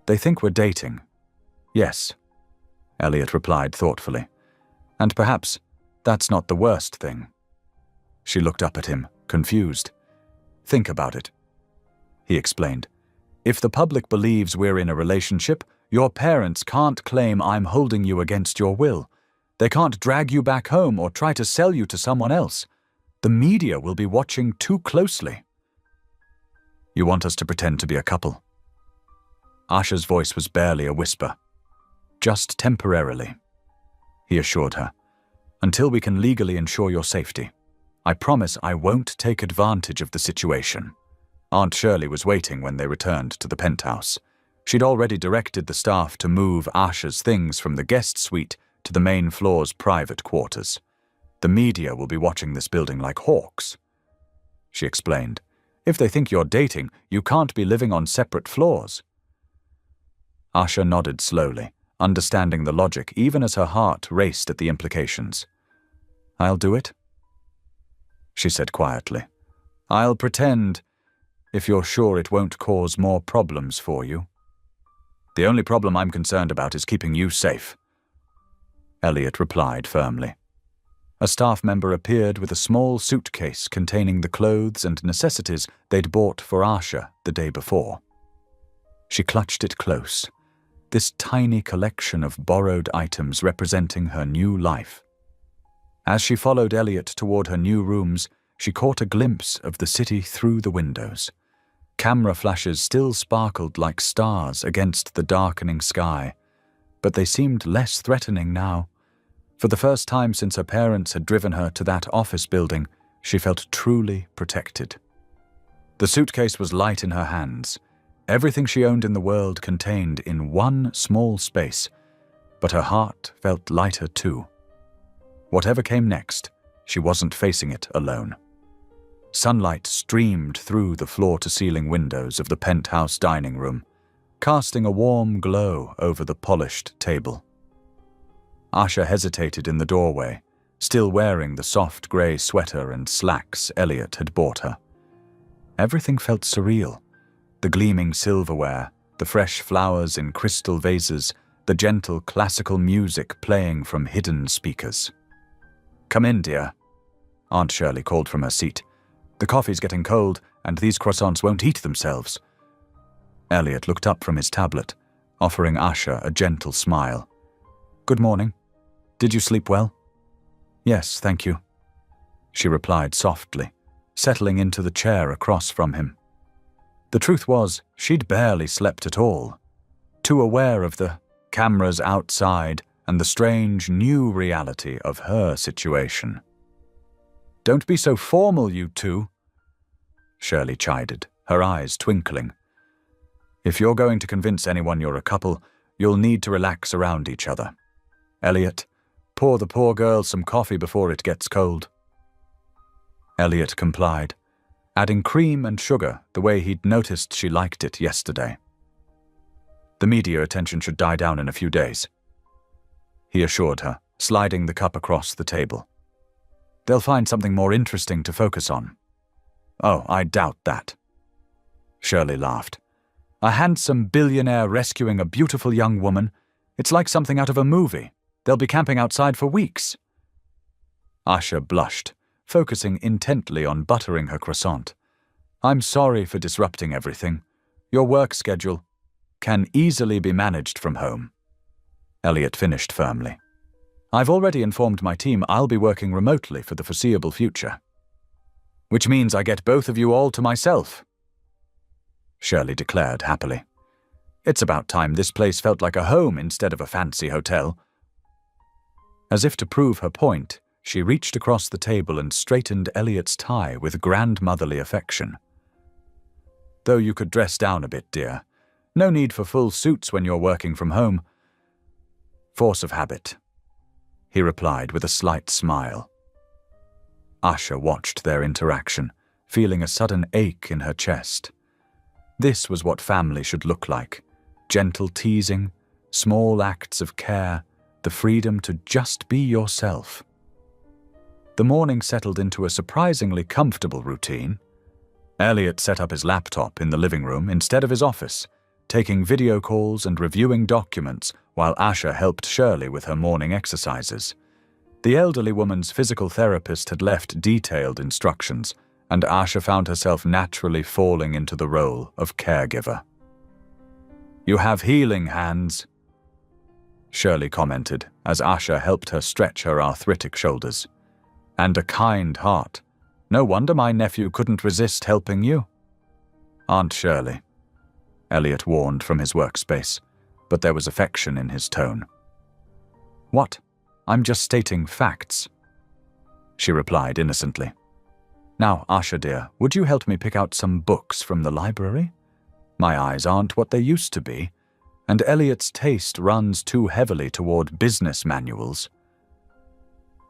"They think we're dating." "Yes," Elliot replied thoughtfully. "And perhaps that's not the worst thing." She looked up at him, confused. "Think about it," he explained. "If the public believes we're in a relationship, your parents can't claim I'm holding you against your will. They can't drag you back home or try to sell you to someone else. The media will be watching too closely." "You want us to pretend to be a couple?" Asha's voice was barely a whisper. "Just temporarily," he assured her, "until we can legally ensure your safety. I promise I won't take advantage of the situation." Aunt Shirley was waiting when they returned to the penthouse. She'd already directed the staff to move Asha's things from the guest suite to the main floor's private quarters. The media will be watching this building like hawks, she explained. If they think you're dating, you can't be living on separate floors. Asha nodded slowly, understanding the logic even as her heart raced at the implications. I'll do it, she said quietly. I'll pretend, if you're sure it won't cause more problems for you. The only problem I'm concerned about is keeping you safe, Elliot replied firmly. A staff member appeared with a small suitcase containing the clothes and necessities they'd bought for Asha the day before. She clutched it close, this tiny collection of borrowed items representing her new life. As she followed Elliot toward her new rooms, she caught a glimpse of the city through the windows. Camera flashes still sparkled like stars against the darkening sky, but they seemed less threatening now. For the first time since her parents had driven her to that office building, she felt truly protected. The suitcase was light in her hands, everything she owned in the world contained in one small space, but her heart felt lighter too. Whatever came next, she wasn't facing it alone. Sunlight streamed through the floor-to-ceiling windows of the penthouse dining room, casting a warm glow over the polished table. Asha hesitated in the doorway, still wearing the soft grey sweater and slacks Elliot had bought her. Everything felt surreal. The gleaming silverware, the fresh flowers in crystal vases, the gentle classical music playing from hidden speakers. "Come in, dear," Aunt Shirley called from her seat. "The coffee's getting cold, and these croissants won't eat themselves." Elliot looked up from his tablet, offering Asha a gentle smile. "Good morning. Did you sleep well?" "Yes, thank you," she replied softly, settling into the chair across from him. The truth was, she'd barely slept at all, too aware of the cameras outside and the strange new reality of her situation. "Don't be so formal, you two," Shirley chided, her eyes twinkling. "If you're going to convince anyone you're a couple, you'll need to relax around each other. Elliot, pour the poor girl some coffee before it gets cold." Elliot complied, adding cream and sugar the way he'd noticed she liked it yesterday. "The media attention should die down in a few days," he assured her, sliding the cup across the table. "They'll find something more interesting to focus on." "Oh, I doubt that," Shirley laughed. "A handsome billionaire rescuing a beautiful young woman. It's like something out of a movie. They'll be camping outside for weeks." Asha blushed, focusing intently on buttering her croissant. "I'm sorry for disrupting everything. Your work schedule can easily be managed from home," Elliot finished firmly. "I've already informed my team I'll be working remotely for the foreseeable future." "Which means I get both of you all to myself," Shirley declared happily. "It's about time this place felt like a home instead of a fancy hotel." As if to prove her point, she reached across the table and straightened Elliot's tie with grandmotherly affection. "Though you could dress down a bit, dear. No need for full suits when you're working from home." "Force of habit," he replied with a slight smile. Asha watched their interaction, feeling a sudden ache in her chest. This was what family should look like: gentle teasing, small acts of care, the freedom to just be yourself. The morning settled into a surprisingly comfortable routine. Elliot set up his laptop in the living room instead of his office, taking video calls and reviewing documents while Asha helped Shirley with her morning exercises. The elderly woman's physical therapist had left detailed instructions, and Asha found herself naturally falling into the role of caregiver. "You have healing hands," Shirley commented as Asha helped her stretch her arthritic shoulders. "And a kind heart. No wonder my nephew couldn't resist helping you." "Aunt Shirley," Elliot warned from his workspace, but there was affection in his tone. "What? I'm just stating facts," she replied innocently. "Now, Asha dear, would you help me pick out some books from the library? My eyes aren't what they used to be, and Elliot's taste runs too heavily toward business manuals."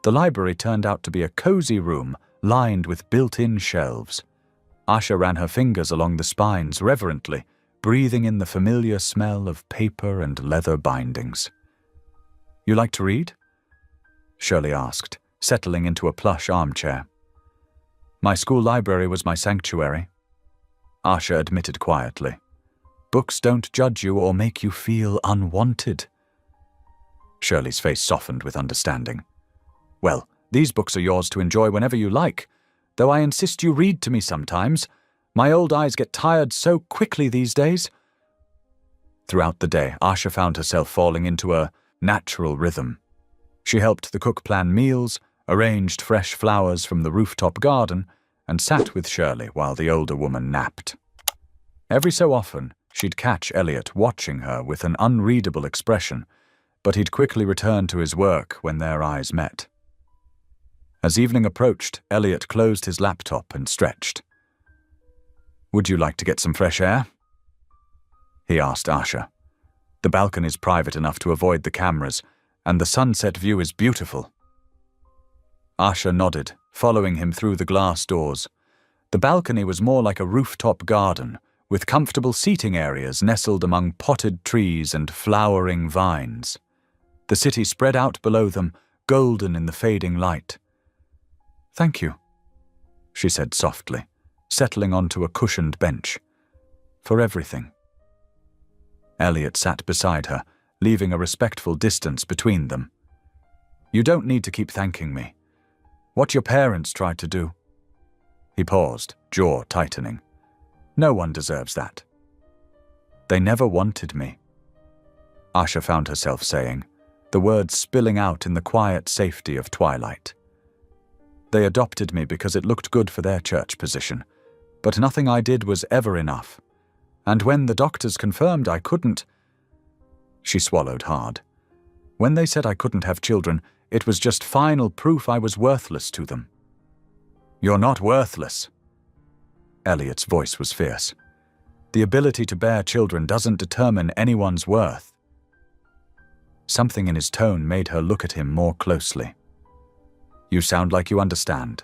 The library turned out to be a cozy room lined with built-in shelves. Asha ran her fingers along the spines reverently, breathing in the familiar smell of paper and leather bindings. "You like to read?" Shirley asked, settling into a plush armchair. "My school library was my sanctuary," Asha admitted quietly. "Books don't judge you or make you feel unwanted." Shirley's face softened with understanding. "Well, these books are yours to enjoy whenever you like, though I insist you read to me sometimes. My old eyes get tired so quickly these days." Throughout the day, Asha found herself falling into a natural rhythm. She helped the cook plan meals, arranged fresh flowers from the rooftop garden, and sat with Shirley while the older woman napped. Every so often, she'd catch Elliot watching her with an unreadable expression, but he'd quickly return to his work when their eyes met. As evening approached, Elliot closed his laptop and stretched. "Would you like to get some fresh air?" he asked Asha. "The balcony's private enough to avoid the cameras, and the sunset view is beautiful." Asha nodded, following him through the glass doors. The balcony was more like a rooftop garden, with comfortable seating areas nestled among potted trees and flowering vines. The city spread out below them, golden in the fading light. "Thank you," she said softly, settling onto a cushioned bench. "For everything." Elliot sat beside her, leaving a respectful distance between them. "You don't need to keep thanking me. What your parents tried to do." He paused, jaw tightening. "No one deserves that." "They never wanted me," Asha found herself saying, the words spilling out in the quiet safety of twilight. "They adopted me because it looked good for their church position, but nothing I did was ever enough. And when the doctors confirmed I couldn't..." She swallowed hard. "When they said I couldn't have children, it was just final proof I was worthless to them." "You're not worthless." Elliot's voice was fierce. "The ability to bear children doesn't determine anyone's worth." Something in his tone made her look at him more closely. "You sound like you understand."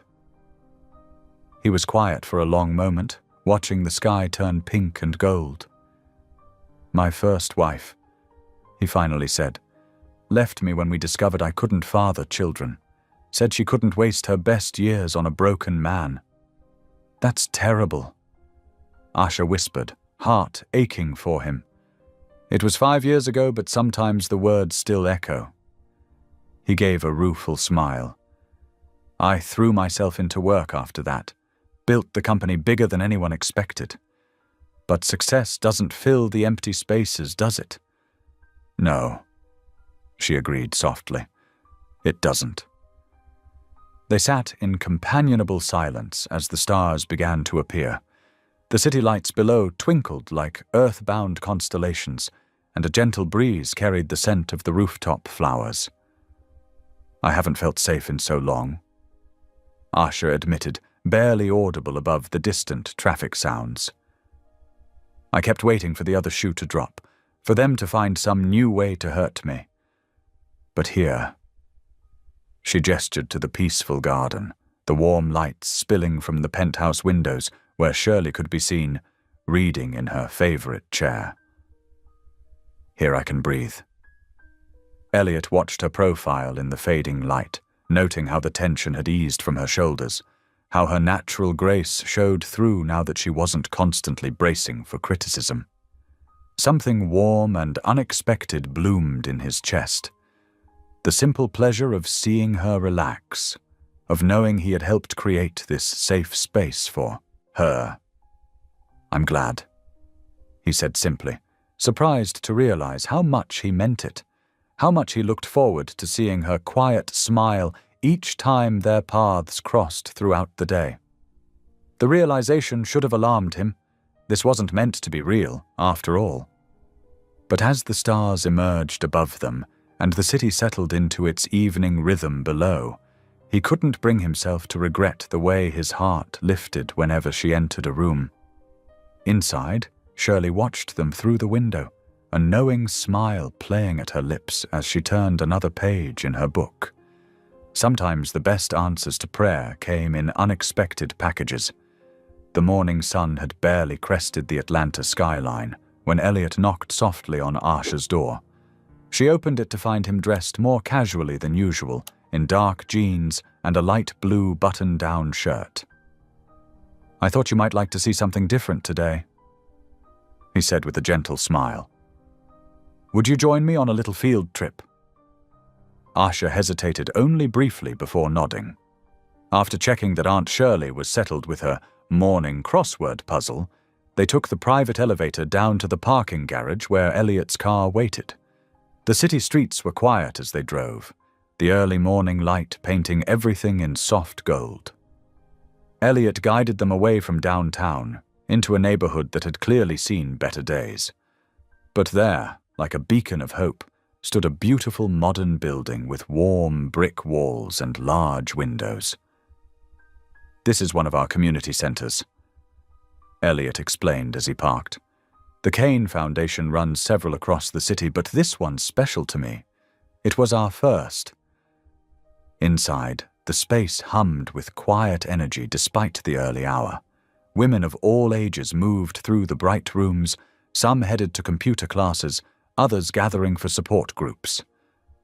He was quiet for a long moment, watching the sky turn pink and gold. "My first wife," he finally said, "left me when we discovered I couldn't father children. Said she couldn't waste her best years on a broken man." "That's terrible," Asha whispered, heart aching for him. "It was 5 years ago, but sometimes the words still echo." He gave a rueful smile. "I threw myself into work after that, built the company bigger than anyone expected. But success doesn't fill the empty spaces, does it?" "No," she agreed softly. "It doesn't." They sat in companionable silence as the stars began to appear. The city lights below twinkled like earth-bound constellations, and a gentle breeze carried the scent of the rooftop flowers. "I haven't felt safe in so long," Asha admitted, barely audible above the distant traffic sounds. "I kept waiting for the other shoe to drop, for them to find some new way to hurt me. But here..." She gestured to the peaceful garden, the warm lights spilling from the penthouse windows where Shirley could be seen, reading in her favorite chair. "Here I can breathe." Elliot watched her profile in the fading light, noting how the tension had eased from her shoulders, how her natural grace showed through now that she wasn't constantly bracing for criticism. Something warm and unexpected bloomed in his chest. The simple pleasure of seeing her relax, of knowing he had helped create this safe space for her. "I'm glad," he said simply, surprised to realize how much he meant it, how much he looked forward to seeing her quiet smile each time their paths crossed throughout the day. The realization should have alarmed him. This wasn't meant to be real, after all. But as the stars emerged above them, and the city settled into its evening rhythm below, he couldn't bring himself to regret the way his heart lifted whenever she entered a room. Inside, Shirley watched them through the window, a knowing smile playing at her lips as she turned another page in her book. Sometimes the best answers to prayer came in unexpected packages. The morning sun had barely crested the Atlanta skyline when Elliot knocked softly on Asha's door. She opened it to find him dressed more casually than usual, in dark jeans and a light blue button-down shirt. "I thought you might like to see something different today," he said with a gentle smile. "Would you join me on a little field trip?" Asha hesitated only briefly before nodding. After checking that Aunt Shirley was settled with her morning crossword puzzle, they took the private elevator down to the parking garage where Elliot's car waited. The city streets were quiet as they drove, the early morning light painting everything in soft gold. Elliot guided them away from downtown, into a neighborhood that had clearly seen better days. But there, like a beacon of hope, stood a beautiful modern building with warm brick walls and large windows. "This is one of our community centers," Elliot explained as he parked. "The Kane Foundation runs several across the city, but this one's special to me. It was our first." Inside, the space hummed with quiet energy despite the early hour. Women of all ages moved through the bright rooms, some headed to computer classes, others gathering for support groups.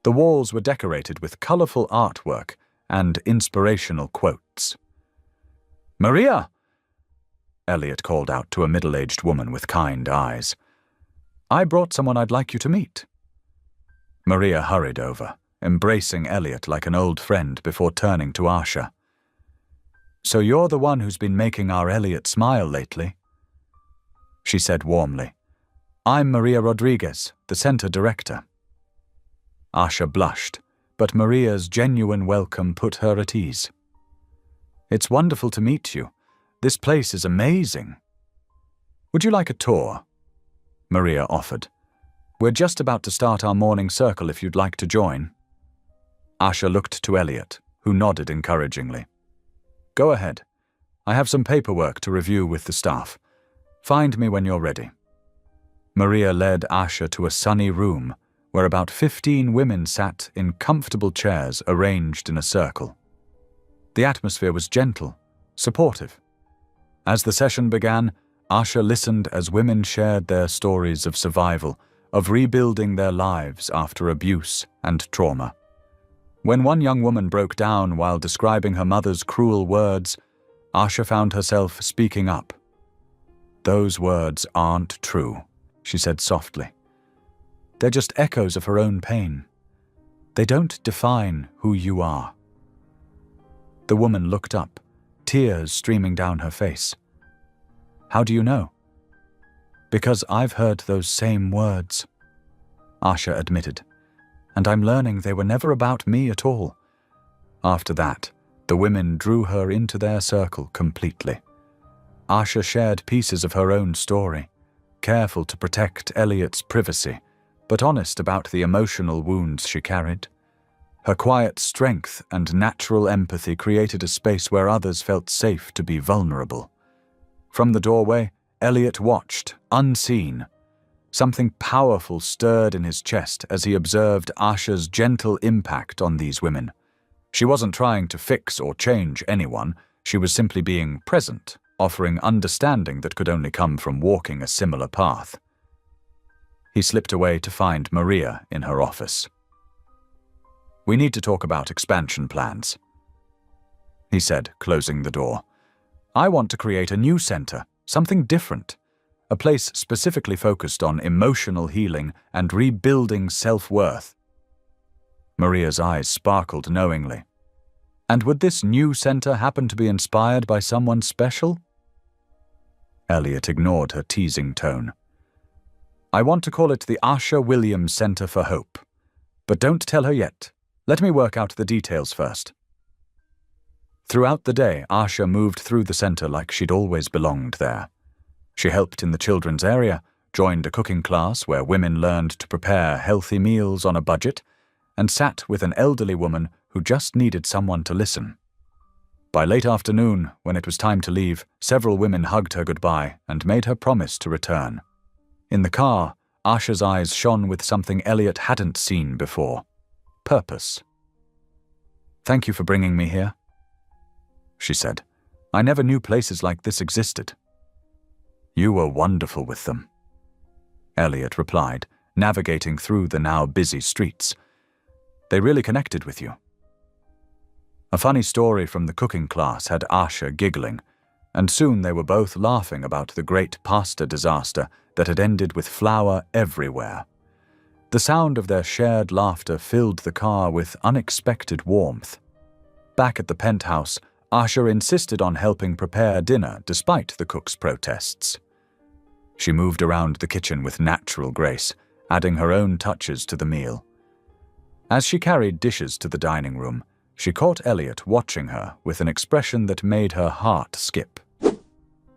The walls were decorated with colorful artwork and inspirational quotes. "Maria!" Elliot called out to a middle-aged woman with kind eyes. "I brought someone I'd like you to meet." Maria hurried over, embracing Elliot like an old friend before turning to Asha. "So you're the one who's been making our Elliot smile lately?" she said warmly. "I'm Maria Rodriguez, the center director." Asha blushed, but Maria's genuine welcome put her at ease. "It's wonderful to meet you. This place is amazing." "Would you like a tour?" Maria offered. "We're just about to start our morning circle if you'd like to join." Asha looked to Elliot, who nodded encouragingly. "Go ahead. I have some paperwork to review with the staff. Find me when you're ready." Maria led Asha to a sunny room where about 15 women sat in comfortable chairs arranged in a circle. The atmosphere was gentle, supportive. As the session began, Asha listened as women shared their stories of survival, of rebuilding their lives after abuse and trauma. When one young woman broke down while describing her mother's cruel words, Asha found herself speaking up. "Those words aren't true," she said softly. "They're just echoes of her own pain. They don't define who you are." The woman looked up, tears streaming down her face. "How do you know?" "Because I've heard those same words," Asha admitted, "and I'm learning they were never about me at all." After that, the women drew her into their circle completely. Asha shared pieces of her own story, careful to protect Elliot's privacy, but honest about the emotional wounds she carried. Her quiet strength and natural empathy created a space where others felt safe to be vulnerable. From the doorway, Elliot watched, unseen. Something powerful stirred in his chest as he observed Asha's gentle impact on these women. She wasn't trying to fix or change anyone, she was simply being present, offering understanding that could only come from walking a similar path. He slipped away to find Maria in her office. "We need to talk about expansion plans," he said, closing the door. "I want to create a new center, something different, a place specifically focused on emotional healing and rebuilding self-worth." Maria's eyes sparkled knowingly. "And would this new center happen to be inspired by someone special?" Elliot ignored her teasing tone. "I want to call it the Asha Williams Center for Hope. But don't tell her yet. Let me work out the details first." Throughout the day, Asha moved through the center like she'd always belonged there. She helped in the children's area, joined a cooking class where women learned to prepare healthy meals on a budget, and sat with an elderly woman who just needed someone to listen. By late afternoon, when it was time to leave, several women hugged her goodbye and made her promise to return. In the car, Asha's eyes shone with something Elliot hadn't seen before: purpose. "Thank you for bringing me here," she said. "I never knew places like this existed." "You were wonderful with them," Elliot replied, navigating through the now busy streets. "They really connected with you." A funny story from the cooking class had Asha giggling, and soon they were both laughing about the great pasta disaster that had ended with flour everywhere. The sound of their shared laughter filled the car with unexpected warmth. Back at the penthouse, Asha insisted on helping prepare dinner despite the cook's protests. She moved around the kitchen with natural grace, adding her own touches to the meal. As she carried dishes to the dining room, she caught Elliot watching her with an expression that made her heart skip.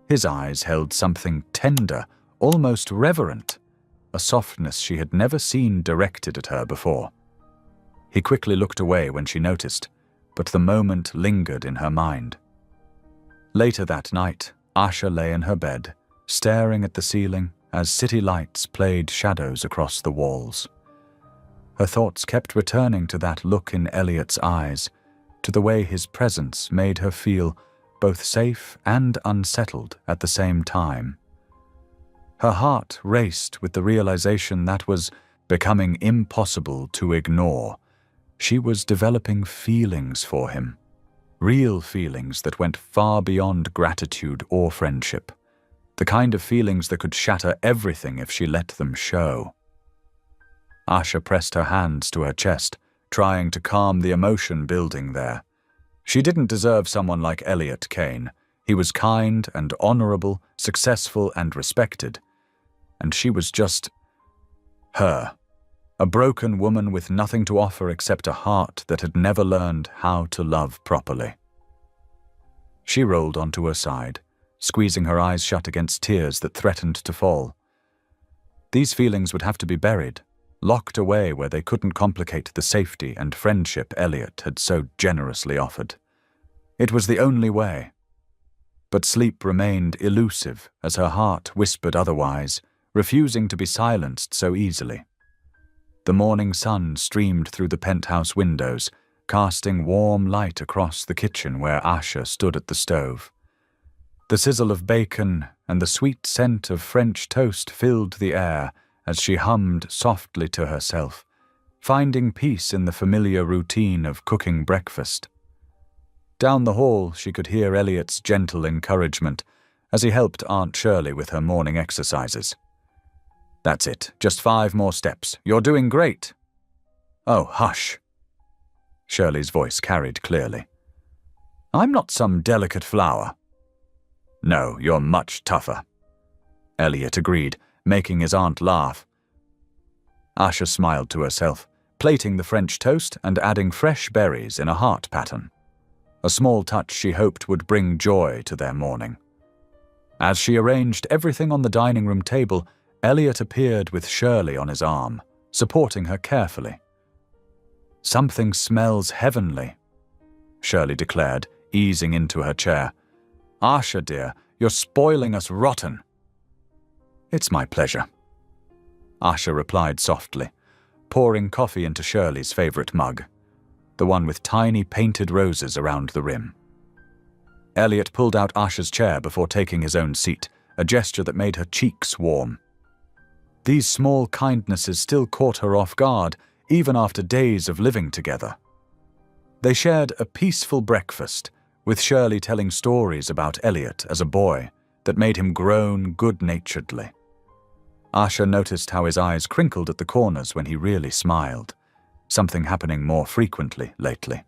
His eyes held something tender, almost reverent, a softness she had never seen directed at her before. He quickly looked away when she noticed, but the moment lingered in her mind. Later that night, Asha lay in her bed, staring at the ceiling as city lights played shadows across the walls. Her thoughts kept returning to that look in Elliot's eyes, to the way his presence made her feel both safe and unsettled at the same time. Her heart raced with the realization that was becoming impossible to ignore. She was developing feelings for him, real feelings that went far beyond gratitude or friendship, the kind of feelings that could shatter everything if she let them show. Asha pressed her hands to her chest, trying to calm the emotion building there. She didn't deserve someone like Elliot Kane. He was kind and honorable, successful and respected. And she was just her, a broken woman with nothing to offer except a heart that had never learned how to love properly. She rolled onto her side, squeezing her eyes shut against tears that threatened to fall. These feelings would have to be buried, locked away where they couldn't complicate the safety and friendship Elliot had so generously offered. It was the only way. But sleep remained elusive as her heart whispered otherwise, refusing to be silenced so easily. The morning sun streamed through the penthouse windows, casting warm light across the kitchen where Asha stood at the stove. The sizzle of bacon and the sweet scent of French toast filled the air as she hummed softly to herself, finding peace in the familiar routine of cooking breakfast. Down the hall, she could hear Elliot's gentle encouragement as he helped Aunt Shirley with her morning exercises. "That's it, just 5 more steps. You're doing great." "Oh, hush." Shirley's voice carried clearly. "I'm not some delicate flower." "No, you're much tougher," Elliot agreed, making his aunt laugh. Asha smiled to herself, plating the French toast and adding fresh berries in a heart pattern, a small touch she hoped would bring joy to their morning. As she arranged everything on the dining room table, Elliot appeared with Shirley on his arm, supporting her carefully. "Something smells heavenly," Shirley declared, easing into her chair. "Asha, dear, you're spoiling us rotten." "It's my pleasure," Asha replied softly, pouring coffee into Shirley's favorite mug, the one with tiny painted roses around the rim. Elliot pulled out Asha's chair before taking his own seat, a gesture that made her cheeks warm. These small kindnesses still caught her off guard, even after days of living together. They shared a peaceful breakfast, with Shirley telling stories about Elliot as a boy that made him groan good-naturedly. Asha noticed how his eyes crinkled at the corners when he really smiled, something happening more frequently lately.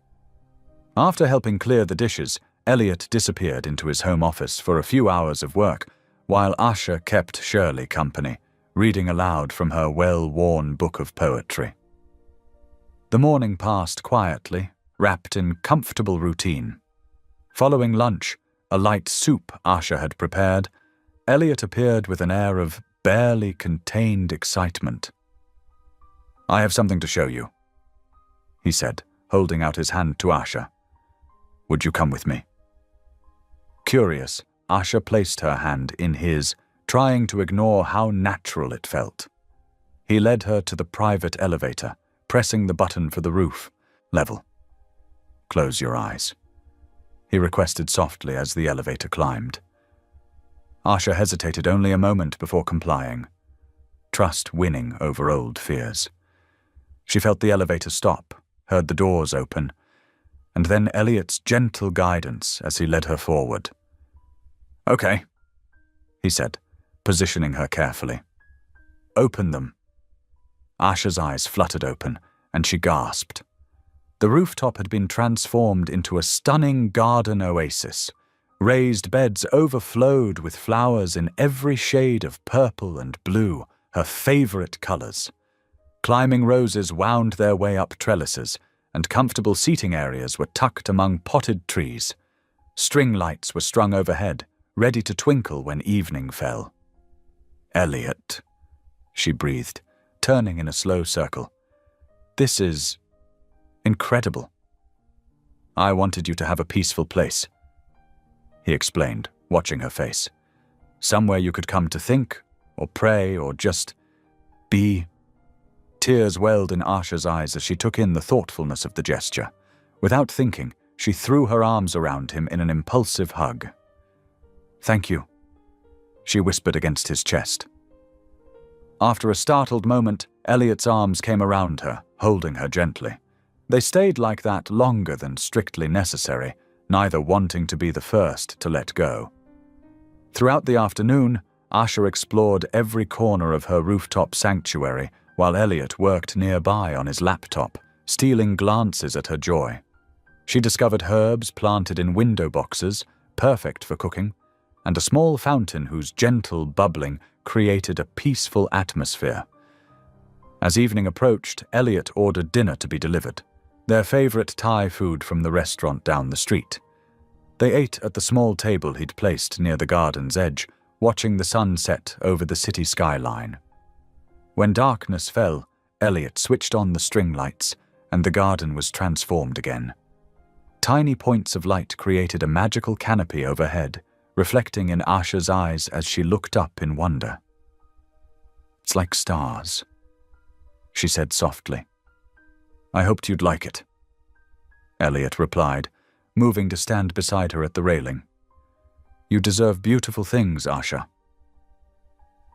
After helping clear the dishes, Elliot disappeared into his home office for a few hours of work, while Asha kept Shirley company, reading aloud from her well-worn book of poetry. The morning passed quietly, wrapped in comfortable routine. Following lunch, a light soup Asha had prepared, Elliot appeared with an air of barely contained excitement. "I have something to show you," he said, holding out his hand to Asha. "Would you come with me?" Curious, Asha placed her hand in his, trying to ignore how natural it felt. He led her to the private elevator, pressing the button for the roof level. Close your eyes," he requested softly as the elevator climbed. Asha hesitated only a moment before complying, trust winning over old fears. She felt the elevator stop, heard the doors open, and then Elliot's gentle guidance as he led her forward. "Okay," he said, positioning her carefully. "Open them." Asha's eyes fluttered open, and she gasped. The rooftop had been transformed into a stunning garden oasis. Raised beds overflowed with flowers in every shade of purple and blue, her favorite colors. Climbing roses wound their way up trellises, and comfortable seating areas were tucked among potted trees. String lights were strung overhead, ready to twinkle when evening fell. "Elliot," she breathed, turning in a slow circle. "This is incredible. I wanted you to have a peaceful place," he explained, watching her face. "Somewhere you could come to think, or pray, or just be." Tears welled in Asha's eyes as she took in the thoughtfulness of the gesture. Without thinking, she threw her arms around him in an impulsive hug. "Thank you," she whispered against his chest. After a startled moment, Elliot's arms came around her, holding her gently. They stayed like that longer than strictly necessary, neither wanting to be the first to let go. Throughout the afternoon, Asha explored every corner of her rooftop sanctuary, while Elliot worked nearby on his laptop, stealing glances at her joy. She discovered herbs planted in window boxes, perfect for cooking, and a small fountain whose gentle bubbling created a peaceful atmosphere. As evening approached, Elliot ordered dinner to be delivered, their favorite Thai food from the restaurant down the street. They ate at the small table he'd placed near the garden's edge, watching the sun set over the city skyline. When darkness fell, Elliot switched on the string lights, and the garden was transformed again. Tiny points of light created a magical canopy overhead, reflecting in Asha's eyes as she looked up in wonder. "It's like stars," she said softly. "I hoped you'd like it," Elliot replied, moving to stand beside her at the railing. "You deserve beautiful things, Asha."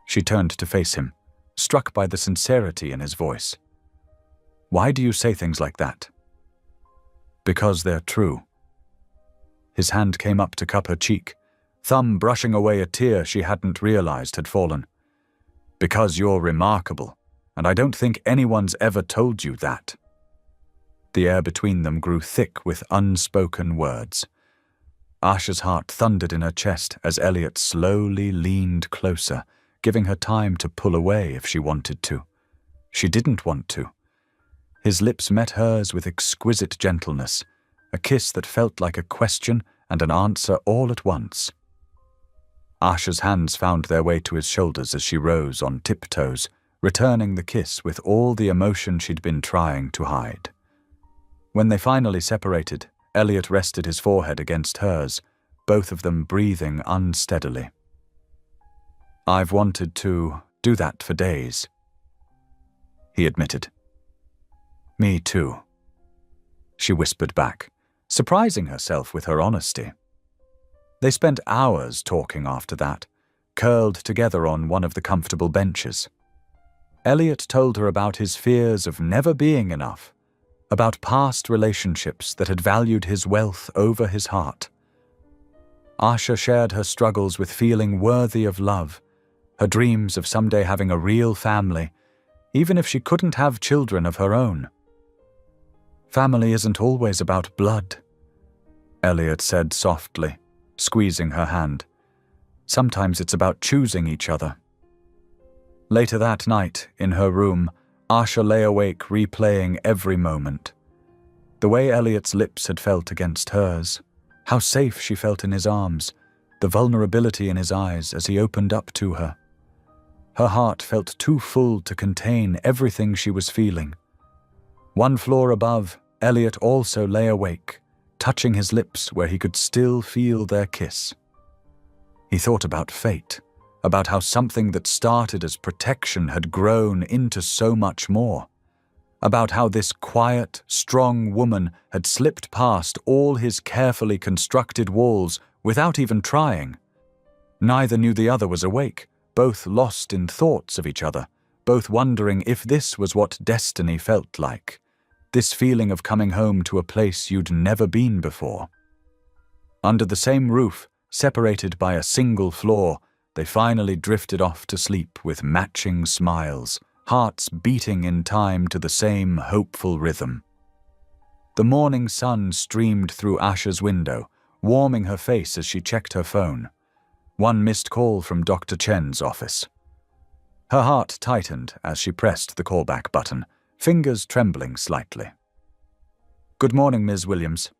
She turned to face him, struck by the sincerity in his voice. "Why do you say things like that?" "Because they're true." His hand came up to cup her cheek, thumb brushing away a tear she hadn't realized had fallen. "Because you're remarkable, and I don't think anyone's ever told you that." The air between them grew thick with unspoken words. Asha's heart thundered in her chest as Elliot slowly leaned closer, giving her time to pull away if she wanted to. She didn't want to. His lips met hers with exquisite gentleness, a kiss that felt like a question and an answer all at once. Asha's hands found their way to his shoulders as she rose on tiptoes, returning the kiss with all the emotion she'd been trying to hide. When they finally separated, Elliot rested his forehead against hers, both of them breathing unsteadily. "I've wanted to do that for days," he admitted. "Me too," she whispered back, surprising herself with her honesty. They spent hours talking after that, curled together on one of the comfortable benches. Elliot told her about his fears of never being enough, about past relationships that had valued his wealth over his heart. Asha shared her struggles with feeling worthy of love, her dreams of someday having a real family, even if she couldn't have children of her own. "Family isn't always about blood," Elliot said softly, squeezing her hand. "Sometimes it's about choosing each other." Later that night, in her room, Asha lay awake replaying every moment. The way Elliot's lips had felt against hers, how safe she felt in his arms, the vulnerability in his eyes as he opened up to her. Her heart felt too full to contain everything she was feeling. One floor above, Elliot also lay awake, touching his lips where he could still feel their kiss. He thought about fate, about how something that started as protection had grown into so much more. about how this quiet, strong woman had slipped past all his carefully constructed walls without even trying. Neither knew the other was awake, both lost in thoughts of each other, both wondering if this was what destiny felt like, this feeling of coming home to a place you'd never been before. Under the same roof, separated by a single floor, they finally drifted off to sleep with matching smiles, hearts beating in time to the same hopeful rhythm. The morning sun streamed through Asha's window, warming her face as she checked her phone. One missed call from Dr. Chen's office. Her heart tightened as she pressed the callback button, fingers trembling slightly. "Good morning, Ms. Williams."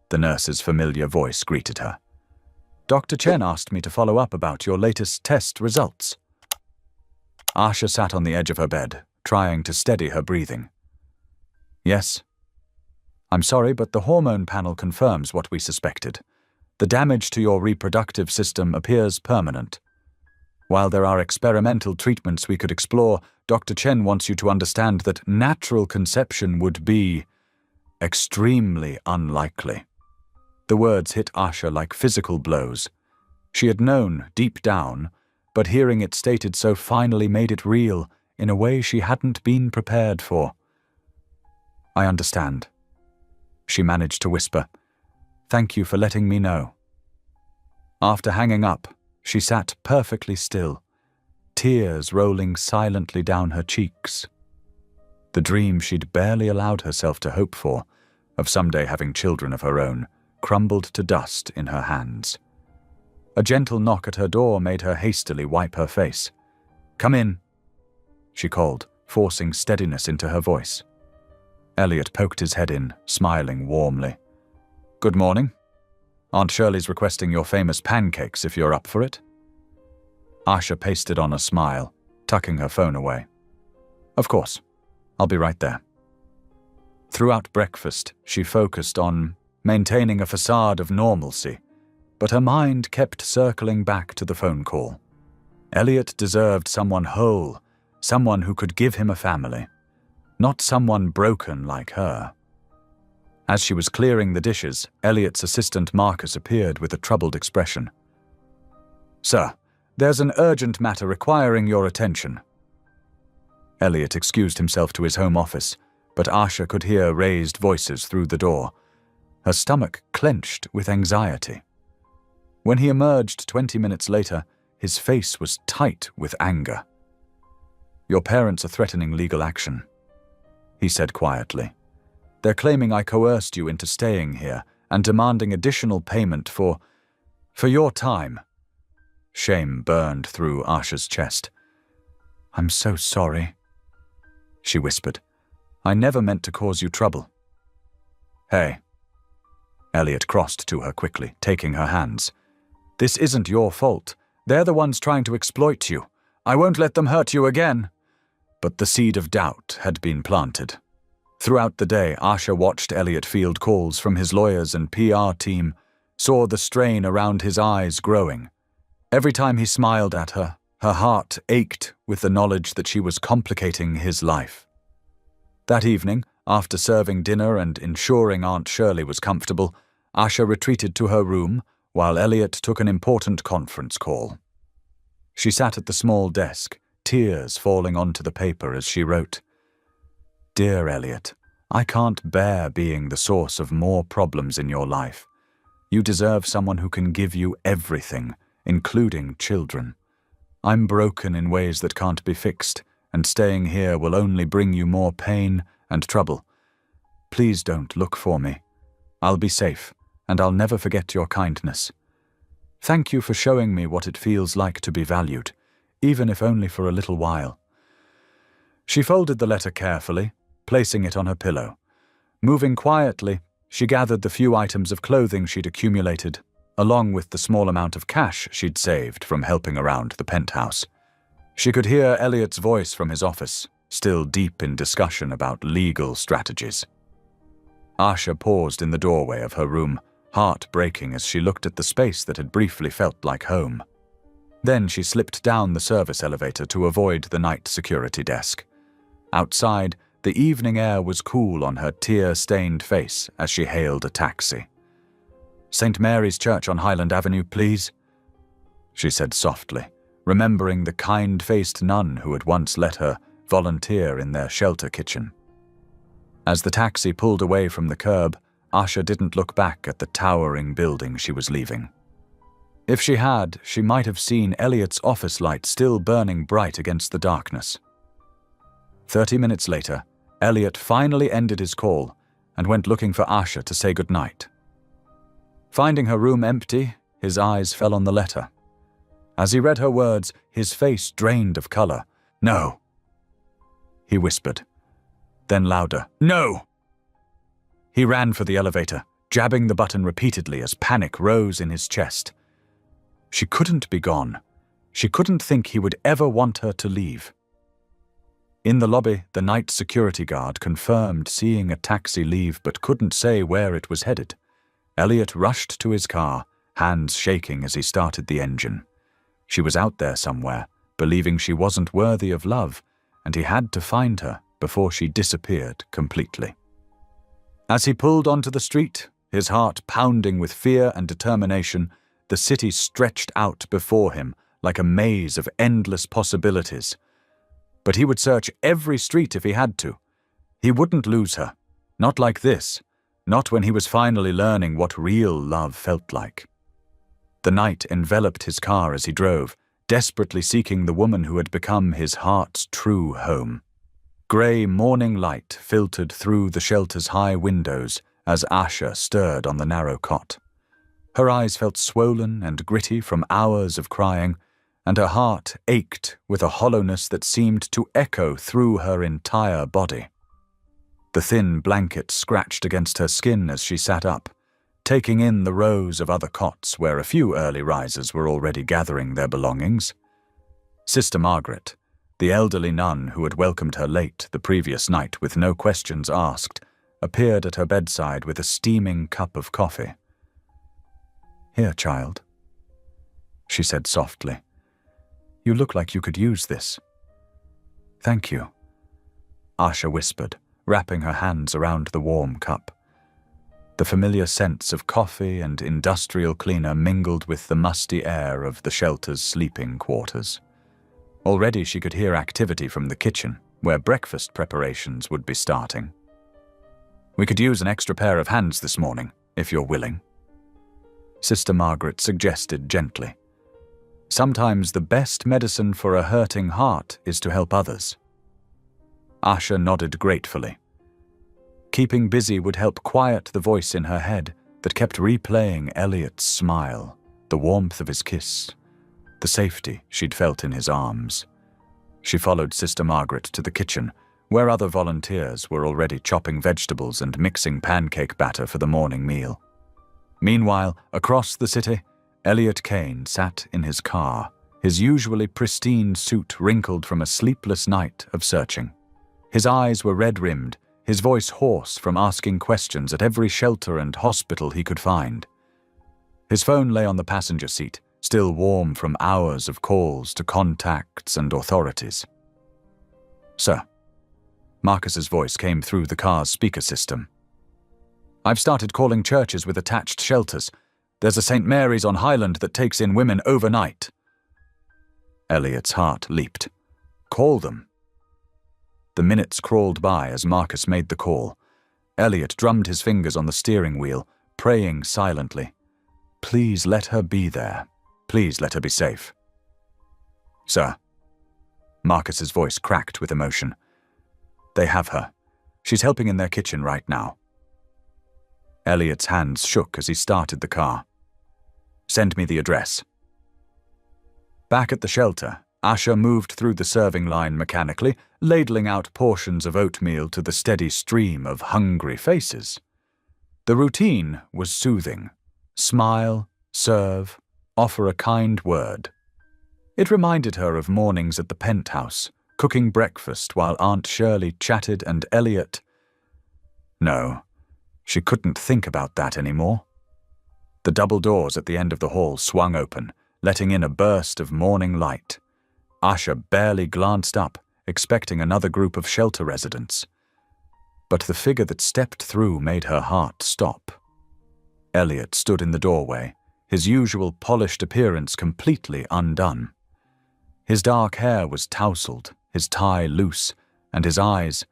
The nurse's familiar voice greeted her. "Dr. Chen asked me to follow up about your latest test results." Asha sat on the edge of her bed, trying to steady her breathing. "Yes. I'm sorry, but the hormone panel confirms what we suspected. The damage to your reproductive system appears permanent. While there are experimental treatments we could explore, Dr. Chen wants you to understand that natural conception would be extremely unlikely." The words hit Asha like physical blows. She had known, deep down, but hearing it stated so finally made it real in a way she hadn't been prepared for. "I understand," she managed to whisper. "Thank you for letting me know." After hanging up, she sat perfectly still, tears rolling silently down her cheeks. The dream she'd barely allowed herself to hope for, of someday having children of her own, crumbled to dust in her hands. A gentle knock at her door made her hastily wipe her face. "Come in," she called, forcing steadiness into her voice. Elliot poked his head in, smiling warmly. "Good morning. Aunt Shirley's requesting your famous pancakes if you're up for it." Asha pasted on a smile, tucking her phone away. "Of course. I'll be right there." Throughout breakfast, she focused on maintaining a facade of normalcy, but her mind kept circling back to the phone call. Elliot deserved someone whole, someone who could give him a family, not someone broken like her. As she was clearing the dishes, Elliot's assistant Marcus appeared with a troubled expression. "Sir, there's an urgent matter requiring your attention." Elliot excused himself to his home office, but Asha could hear raised voices through the door. Her stomach clenched with anxiety. When he emerged 20 minutes later, his face was tight with anger. "Your parents are threatening legal action," he said quietly. "They're claiming I coerced you into staying here and demanding additional payment for your time." Shame burned through Asha's chest. "I'm so sorry," she whispered. "I never meant to cause you trouble." "Hey." Elliot crossed to her quickly, taking her hands. "This isn't your fault. They're the ones trying to exploit you. I won't let them hurt you again." But the seed of doubt had been planted. Throughout the day, Asha watched Elliot field calls from his lawyers and PR team, saw the strain around his eyes growing. Every time he smiled at her, her heart ached with the knowledge that she was complicating his life. That evening, after serving dinner and ensuring Aunt Shirley was comfortable, Asha retreated to her room while Elliot took an important conference call. She sat at the small desk, tears falling onto the paper as she wrote, "Dear Elliot, I can't bear being the source of more problems in your life. You deserve someone who can give you everything, including children. I'm broken in ways that can't be fixed, and staying here will only bring you more pain and trouble. Please don't look for me. I'll be safe, and I'll never forget your kindness. Thank you for showing me what it feels like to be valued, even if only for a little while." She folded the letter carefully, placing it on her pillow. Moving quietly, she gathered the few items of clothing she'd accumulated, along with the small amount of cash she'd saved from helping around the penthouse. She could hear Elliot's voice from his office, still deep in discussion about legal strategies. Asha paused in the doorway of her room, heart breaking as she looked at the space that had briefly felt like home. Then she slipped down the service elevator to avoid the night security desk. Outside, The evening air was cool on her tear-stained face as she hailed a taxi. "St. Mary's Church on Highland Avenue, please," she said softly, remembering the kind-faced nun who had once let her volunteer in their shelter kitchen. As the taxi pulled away from the curb, Asha didn't look back at the towering building she was leaving. If she had, she might have seen Elliot's office light still burning bright against the darkness. 30 minutes later, Elliot finally ended his call and went looking for Asha to say goodnight. Finding her room empty, his eyes fell on the letter. As he read her words, his face drained of color. "No," he whispered. Then louder, "No!" He ran for the elevator, jabbing the button repeatedly as panic rose in his chest. She couldn't be gone. She couldn't think he would ever want her to leave. In the lobby, the night security guard confirmed seeing a taxi leave but couldn't say where it was headed. Elliot rushed to his car, hands shaking as he started the engine. She was out there somewhere, believing she wasn't worthy of love, and he had to find her before she disappeared completely. As he pulled onto the street, his heart pounding with fear and determination, the city stretched out before him like a maze of endless possibilities. But he would search every street if he had to. He wouldn't lose her. Not like this. Not when he was finally learning what real love felt like. The night enveloped his car as he drove, desperately seeking the woman who had become his heart's true home. Grey morning light filtered through the shelter's high windows as Asha stirred on the narrow cot. Her eyes felt swollen and gritty from hours of crying, and her heart ached with a hollowness that seemed to echo through her entire body. The thin blanket scratched against her skin as she sat up, taking in the rows of other cots where a few early risers were already gathering their belongings. Sister Margaret, the elderly nun who had welcomed her late the previous night with no questions asked, appeared at her bedside with a steaming cup of coffee. "Here, child," she said softly. "You look like you could use this." "Thank you," Asha whispered, wrapping her hands around the warm cup. The familiar scents of coffee and industrial cleaner mingled with the musty air of the shelter's sleeping quarters. Already she could hear activity from the kitchen, where breakfast preparations would be starting. "We could use an extra pair of hands this morning, if you're willing," Sister Margaret suggested gently. "Sometimes the best medicine for a hurting heart is to help others." Asha nodded gratefully. Keeping busy would help quiet the voice in her head that kept replaying Elliot's smile, the warmth of his kiss, the safety she'd felt in his arms. She followed Sister Margaret to the kitchen, where other volunteers were already chopping vegetables and mixing pancake batter for the morning meal. Meanwhile, across the city, Elliot Kane sat in his car, his usually pristine suit wrinkled from a sleepless night of searching. His eyes were red-rimmed, his voice hoarse from asking questions at every shelter and hospital he could find. His phone lay on the passenger seat, still warm from hours of calls to contacts and authorities. "Sir," Marcus's voice came through the car's speaker system. "I've started calling churches with attached shelters. There's a St. Mary's on Highland that takes in women overnight." Elliot's heart leaped. Call them. The minutes crawled by as Marcus made the call. Elliot drummed his fingers on the steering wheel, praying silently. Please let her be there. Please let her be safe. "Sir." Marcus's voice cracked with emotion. "They have her. She's helping in their kitchen right now." Elliot's hands shook as he started the car. "Send me the address." Back at the shelter, Asha moved through the serving line mechanically, ladling out portions of oatmeal to the steady stream of hungry faces. The routine was soothing. Smile, serve, offer a kind word. It reminded her of mornings at the penthouse, cooking breakfast while Aunt Shirley chatted and Elliot... No, she couldn't think about that anymore. The double doors at the end of the hall swung open, letting in a burst of morning light. Asha barely glanced up, expecting another group of shelter residents. but the figure that stepped through made her heart stop. Elliot stood in the doorway, his usual polished appearance completely undone. His dark hair was tousled, his tie loose, and his eyes,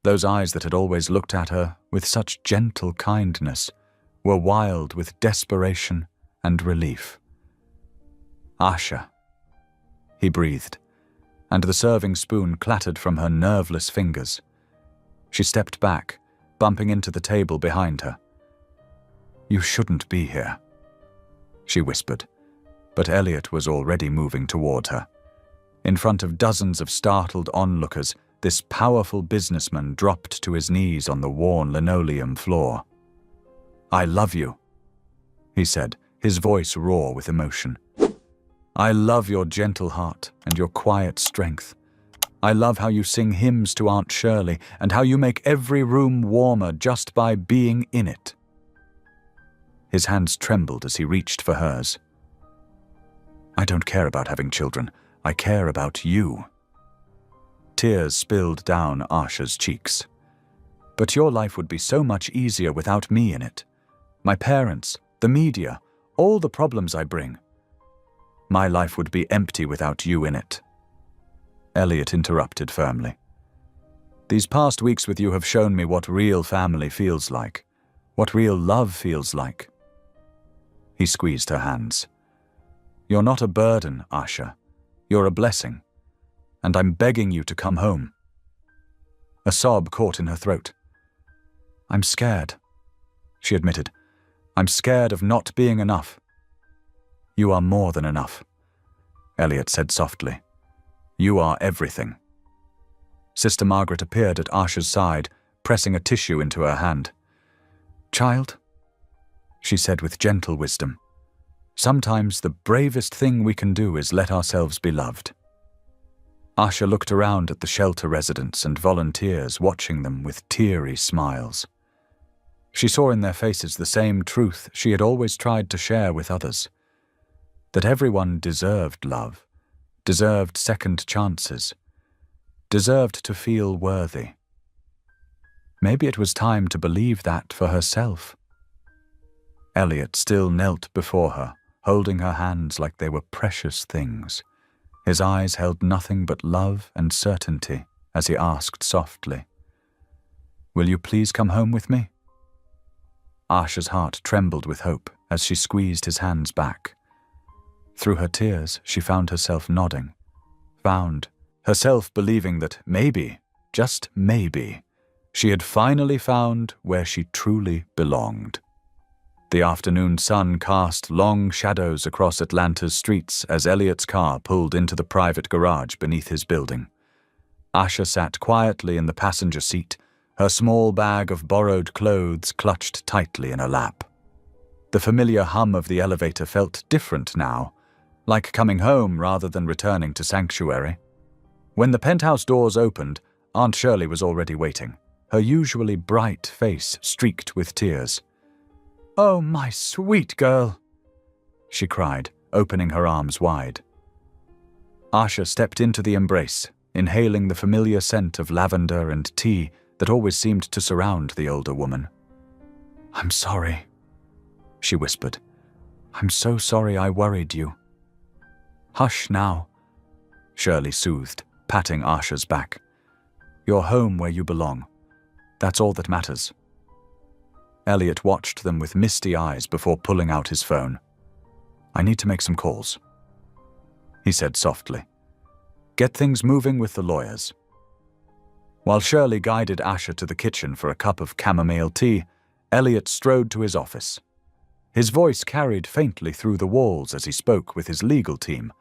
those eyes that had always looked at her with such gentle kindness, were wild with desperation and relief. "Asha," he breathed, and the serving spoon clattered from her nerveless fingers. She stepped back, bumping into the table behind her. "You shouldn't be here," she whispered, but Elliot was already moving toward her. In front of dozens of startled onlookers, this powerful businessman dropped to his knees on the worn linoleum floor. "I love you," he said, his voice raw with emotion. "I love your gentle heart and your quiet strength. I love how you sing hymns to Aunt Shirley and how you make every room warmer just by being in it." His hands trembled as he reached for hers. "I don't care about having children. I care about you." Tears spilled down Asha's cheeks. "But your life would be so much easier without me in it. My parents, the media, all the problems I bring. My life would be empty without you in it." Elliot interrupted firmly. "These past weeks with you have shown me what real family feels like, what real love feels like." He squeezed her hands. "You're not a burden, Asha. You're a blessing, and I'm begging you to come home." A sob caught in her throat. "I'm scared," she admitted. "I'm scared of not being enough." "You are more than enough," Elliot said softly. "You are everything." Sister Margaret appeared at Asha's side, pressing a tissue into her hand. "Child," she said with gentle wisdom, "sometimes the bravest thing we can do is let ourselves be loved." Asha looked around at the shelter residents and volunteers, watching them with teary smiles. She saw in their faces the same truth she had always tried to share with others, that everyone deserved love, deserved second chances, deserved to feel worthy. Maybe it was time to believe that for herself. Elliot still knelt before her, holding her hands like they were precious things. His eyes held nothing but love and certainty as he asked softly, "Will you please come home with me?" Asha's heart trembled with hope as she squeezed his hands back. Through her tears, she found herself nodding, found herself believing that maybe, just maybe, she had finally found where she truly belonged. The afternoon sun cast long shadows across Atlanta's streets as Elliot's car pulled into the private garage beneath his building. Asha sat quietly in the passenger seat, her small bag of borrowed clothes clutched tightly in her lap. The familiar hum of the elevator felt different now, like coming home rather than returning to sanctuary. When the penthouse doors opened, Aunt Shirley was already waiting, her usually bright face streaked with tears. "Oh, my sweet girl," she cried, opening her arms wide. Asha stepped into the embrace, inhaling the familiar scent of lavender and tea that always seemed to surround the older woman. "I'm sorry," she whispered. "I'm so sorry I worried you." "Hush now," Shirley soothed, patting Asha's back. "You're home where you belong. That's all that matters." Elliot watched them with misty eyes before pulling out his phone. "I need to make some calls," he said softly. "Get things moving with the lawyers." While Shirley guided Asha to the kitchen for a cup of chamomile tea, Elliot strode to his office. His voice carried faintly through the walls as he spoke with his legal team,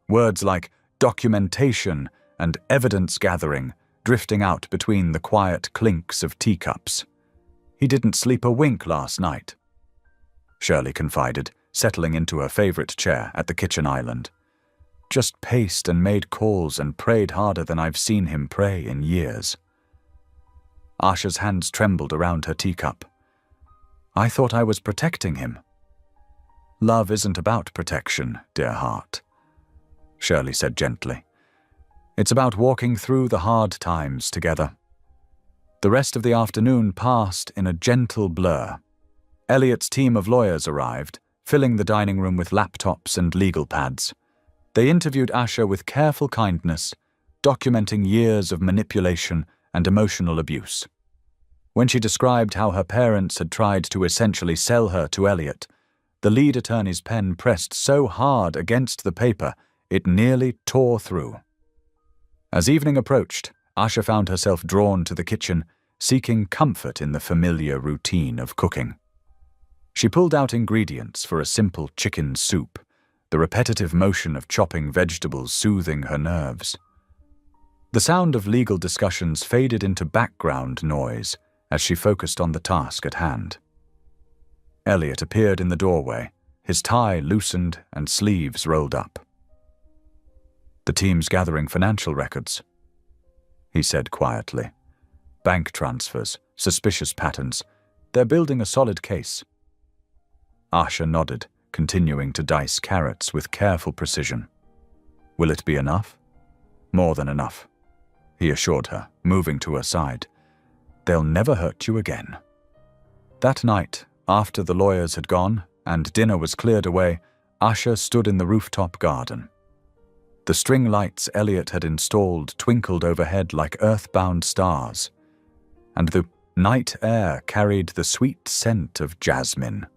words like documentation and evidence gathering drifting out between the quiet clinks of teacups. "He didn't sleep a wink last night," Shirley confided, settling into her favorite chair at the kitchen island. "Just paced and made calls and prayed harder than I've seen him pray in years." Asha's hands trembled around her teacup. "I thought I was protecting him." "Love isn't about protection, dear heart," Shirley said gently. "It's about walking through the hard times together." The rest of the afternoon passed in a gentle blur. Elliot's team of lawyers arrived, filling the dining room with laptops and legal pads. They interviewed Asha with careful kindness, documenting years of manipulation and emotional abuse. When she described how her parents had tried to essentially sell her to Elliot, the lead attorney's pen pressed so hard against the paper it nearly tore through. As evening approached, Asha found herself drawn to the kitchen, seeking comfort in the familiar routine of cooking. She pulled out ingredients for a simple chicken soup, the repetitive motion of chopping vegetables soothing her nerves. The sound of legal discussions faded into background noise as she focused on the task at hand. Elliot appeared in the doorway, his tie loosened and sleeves rolled up. "The team's gathering financial records," he said quietly. "Bank transfers, suspicious patterns. They're building a solid case." Asha nodded, continuing to dice carrots with careful precision. "Will it be enough?" "More than enough," he assured her, moving to her side. "They'll never hurt you again." That night, after the lawyers had gone and dinner was cleared away, Asha stood in the rooftop garden. The string lights Elliot had installed twinkled overhead like earthbound stars, and the night air carried the sweet scent of jasmine.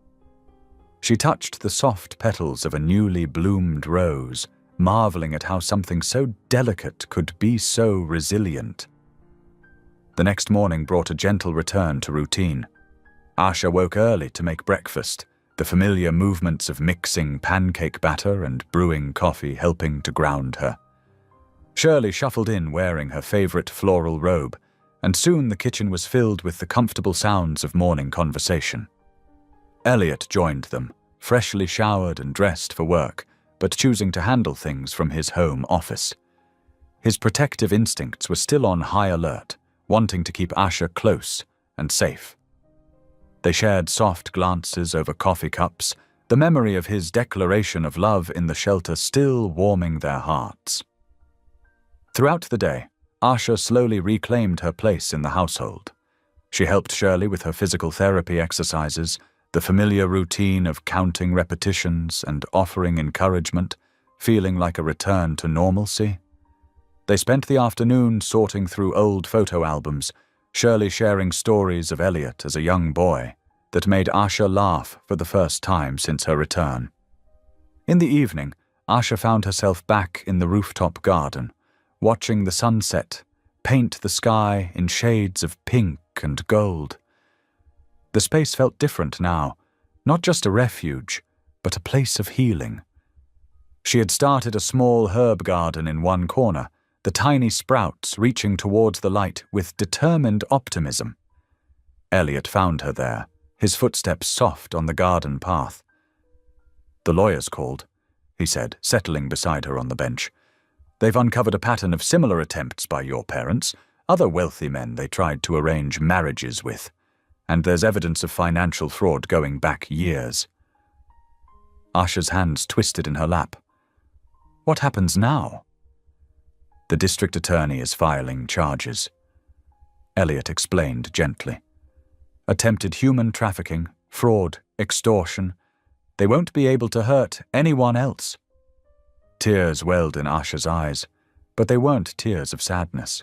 She touched the soft petals of a newly bloomed rose, marveling at how something so delicate could be so resilient. The next morning brought a gentle return to routine. Asha woke early to make breakfast, the familiar movements of mixing pancake batter and brewing coffee helping to ground her. Shirley shuffled in wearing her favorite floral robe, and soon the kitchen was filled with the comfortable sounds of morning conversation. Elliot joined them, freshly showered and dressed for work, but choosing to handle things from his home office. His protective instincts were still on high alert, wanting to keep Asha close and safe. They shared soft glances over coffee cups, the memory of his declaration of love in the shelter still warming their hearts. Throughout the day, Asha slowly reclaimed her place in the household. She helped Shirley with her physical therapy exercises, the familiar routine of counting repetitions and offering encouragement, feeling like a return to normalcy. They spent the afternoon sorting through old photo albums, Shirley sharing stories of Elliot as a young boy that made Asha laugh for the first time since her return. In the evening, Asha found herself back in the rooftop garden, watching the sunset paint the sky in shades of pink and gold. The space felt different now, not just a refuge, but a place of healing. She had started a small herb garden in one corner, the tiny sprouts reaching towards the light with determined optimism. Elliot found her there, his footsteps soft on the garden path. "The lawyers called," he said, settling beside her on the bench. "They've uncovered a pattern of similar attempts by your parents, other wealthy men they tried to arrange marriages with, and there's evidence of financial fraud going back years." Asha's hands twisted in her lap. "What happens now?" "The district attorney is filing charges," Elliot explained gently. "Attempted human trafficking, fraud, extortion. They won't be able to hurt anyone else." Tears welled in Asha's eyes, but they weren't tears of sadness.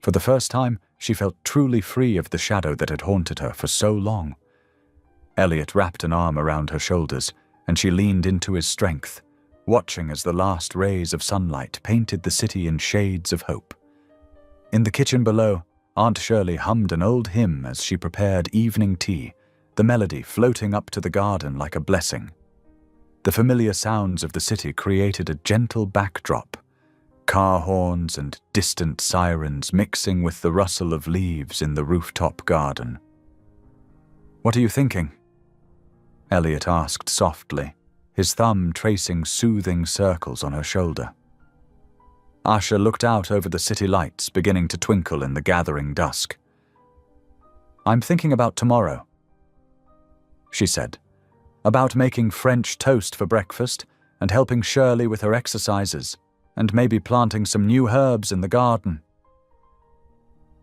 For the first time, she felt truly free of the shadow that had haunted her for so long. Elliot wrapped an arm around her shoulders, and she leaned into his strength, watching as the last rays of sunlight painted the city in shades of hope. In the kitchen below, Aunt Shirley hummed an old hymn as she prepared evening tea, the melody floating up to the garden like a blessing. The familiar sounds of the city created a gentle backdrop, car horns and distant sirens mixing with the rustle of leaves in the rooftop garden. "What are you thinking?" Elliot asked softly, his thumb tracing soothing circles on her shoulder. Asha looked out over the city lights beginning to twinkle in the gathering dusk. "I'm thinking about tomorrow," she said, "about making French toast for breakfast and helping Shirley with her exercises, and maybe planting some new herbs in the garden."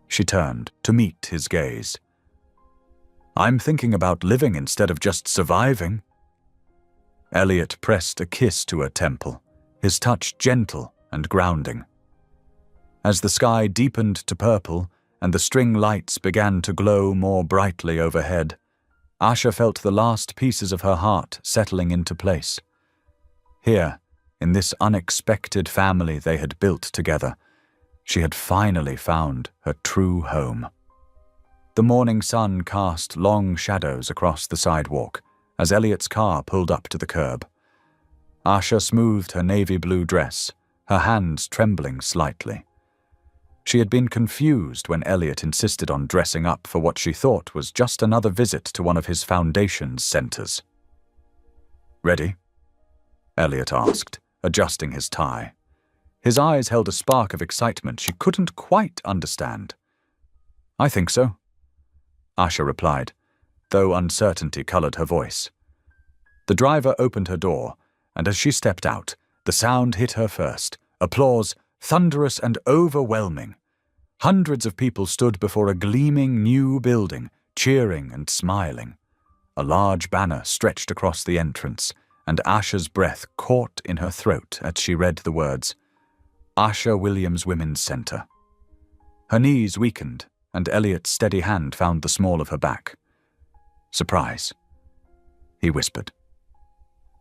She turned to meet his gaze. I'm thinking about living instead of just surviving. Elliot pressed a kiss to her temple, his touch gentle and grounding. As the sky deepened to purple and the string lights began to glow more brightly overhead, Asha felt the last pieces of her heart settling into place. Here, in this unexpected family they had built together, she had finally found her true home. The morning sun cast long shadows across the sidewalk as Elliot's car pulled up to the curb. Asha smoothed her navy blue dress, her hands trembling slightly. She had been confused when Elliot insisted on dressing up for what she thought was just another visit to one of his foundation's centers. Ready? Elliot asked, adjusting his tie. His eyes held a spark of excitement she couldn't quite understand. I think so, Asha replied, though uncertainty colored her voice. The driver opened her door, and as she stepped out, the sound hit her first, applause thunderous and overwhelming. Hundreds of people stood before a gleaming new building, cheering and smiling. A large banner stretched across the entrance, and Asha's breath caught in her throat as she read the words, Asha Williams Women's Center. Her knees weakened, and Elliot's steady hand found the small of her back. Surprise, he whispered.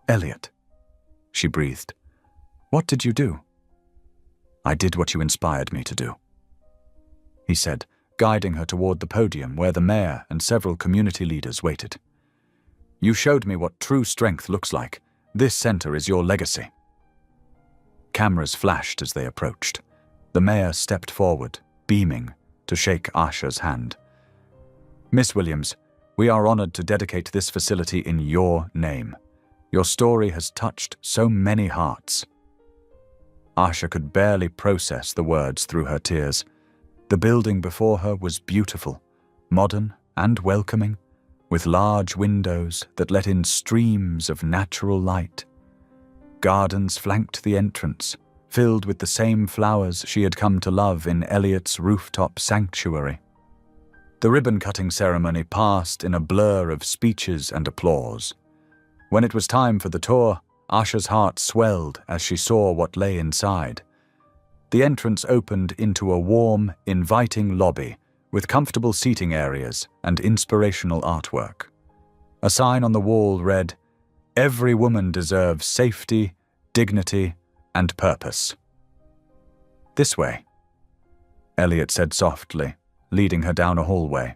Elliot, she breathed. What did you do? I did what you inspired me to do, he said, guiding her toward the podium where the mayor and several community leaders waited. You showed me what true strength looks like. This center is your legacy. Cameras flashed as they approached. The mayor stepped forward, beaming, to shake Asha's hand. Miss Williams, we are honored to dedicate this facility in your name. Your story has touched so many hearts. Asha could barely process the words through her tears. The building before her was beautiful, modern and welcoming, with large windows that let in streams of natural light. Gardens flanked the entrance, filled with the same flowers she had come to love in Elliot's rooftop sanctuary. The ribbon-cutting ceremony passed in a blur of speeches and applause. When it was time for the tour, Asha's heart swelled as she saw what lay inside. The entrance opened into a warm, inviting lobby with comfortable seating areas and inspirational artwork. A sign on the wall read, Every woman deserves safety, dignity, and purpose. This way, Elliot said softly, leading her down a hallway.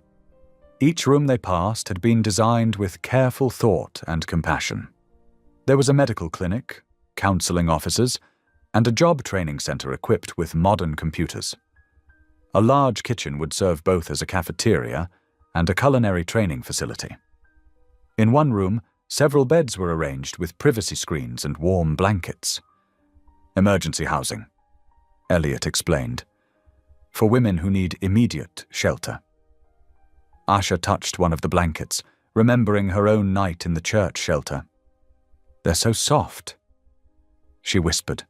Each room they passed had been designed with careful thought and compassion. There was a medical clinic, counseling offices, and a job training center equipped with modern computers. A large kitchen would serve both as a cafeteria and a culinary training facility. In one room, several beds were arranged with privacy screens and warm blankets. Emergency housing, Elliot explained, for women who need immediate shelter. Asha touched one of the blankets, remembering her own night in the church shelter. They're so soft, she whispered.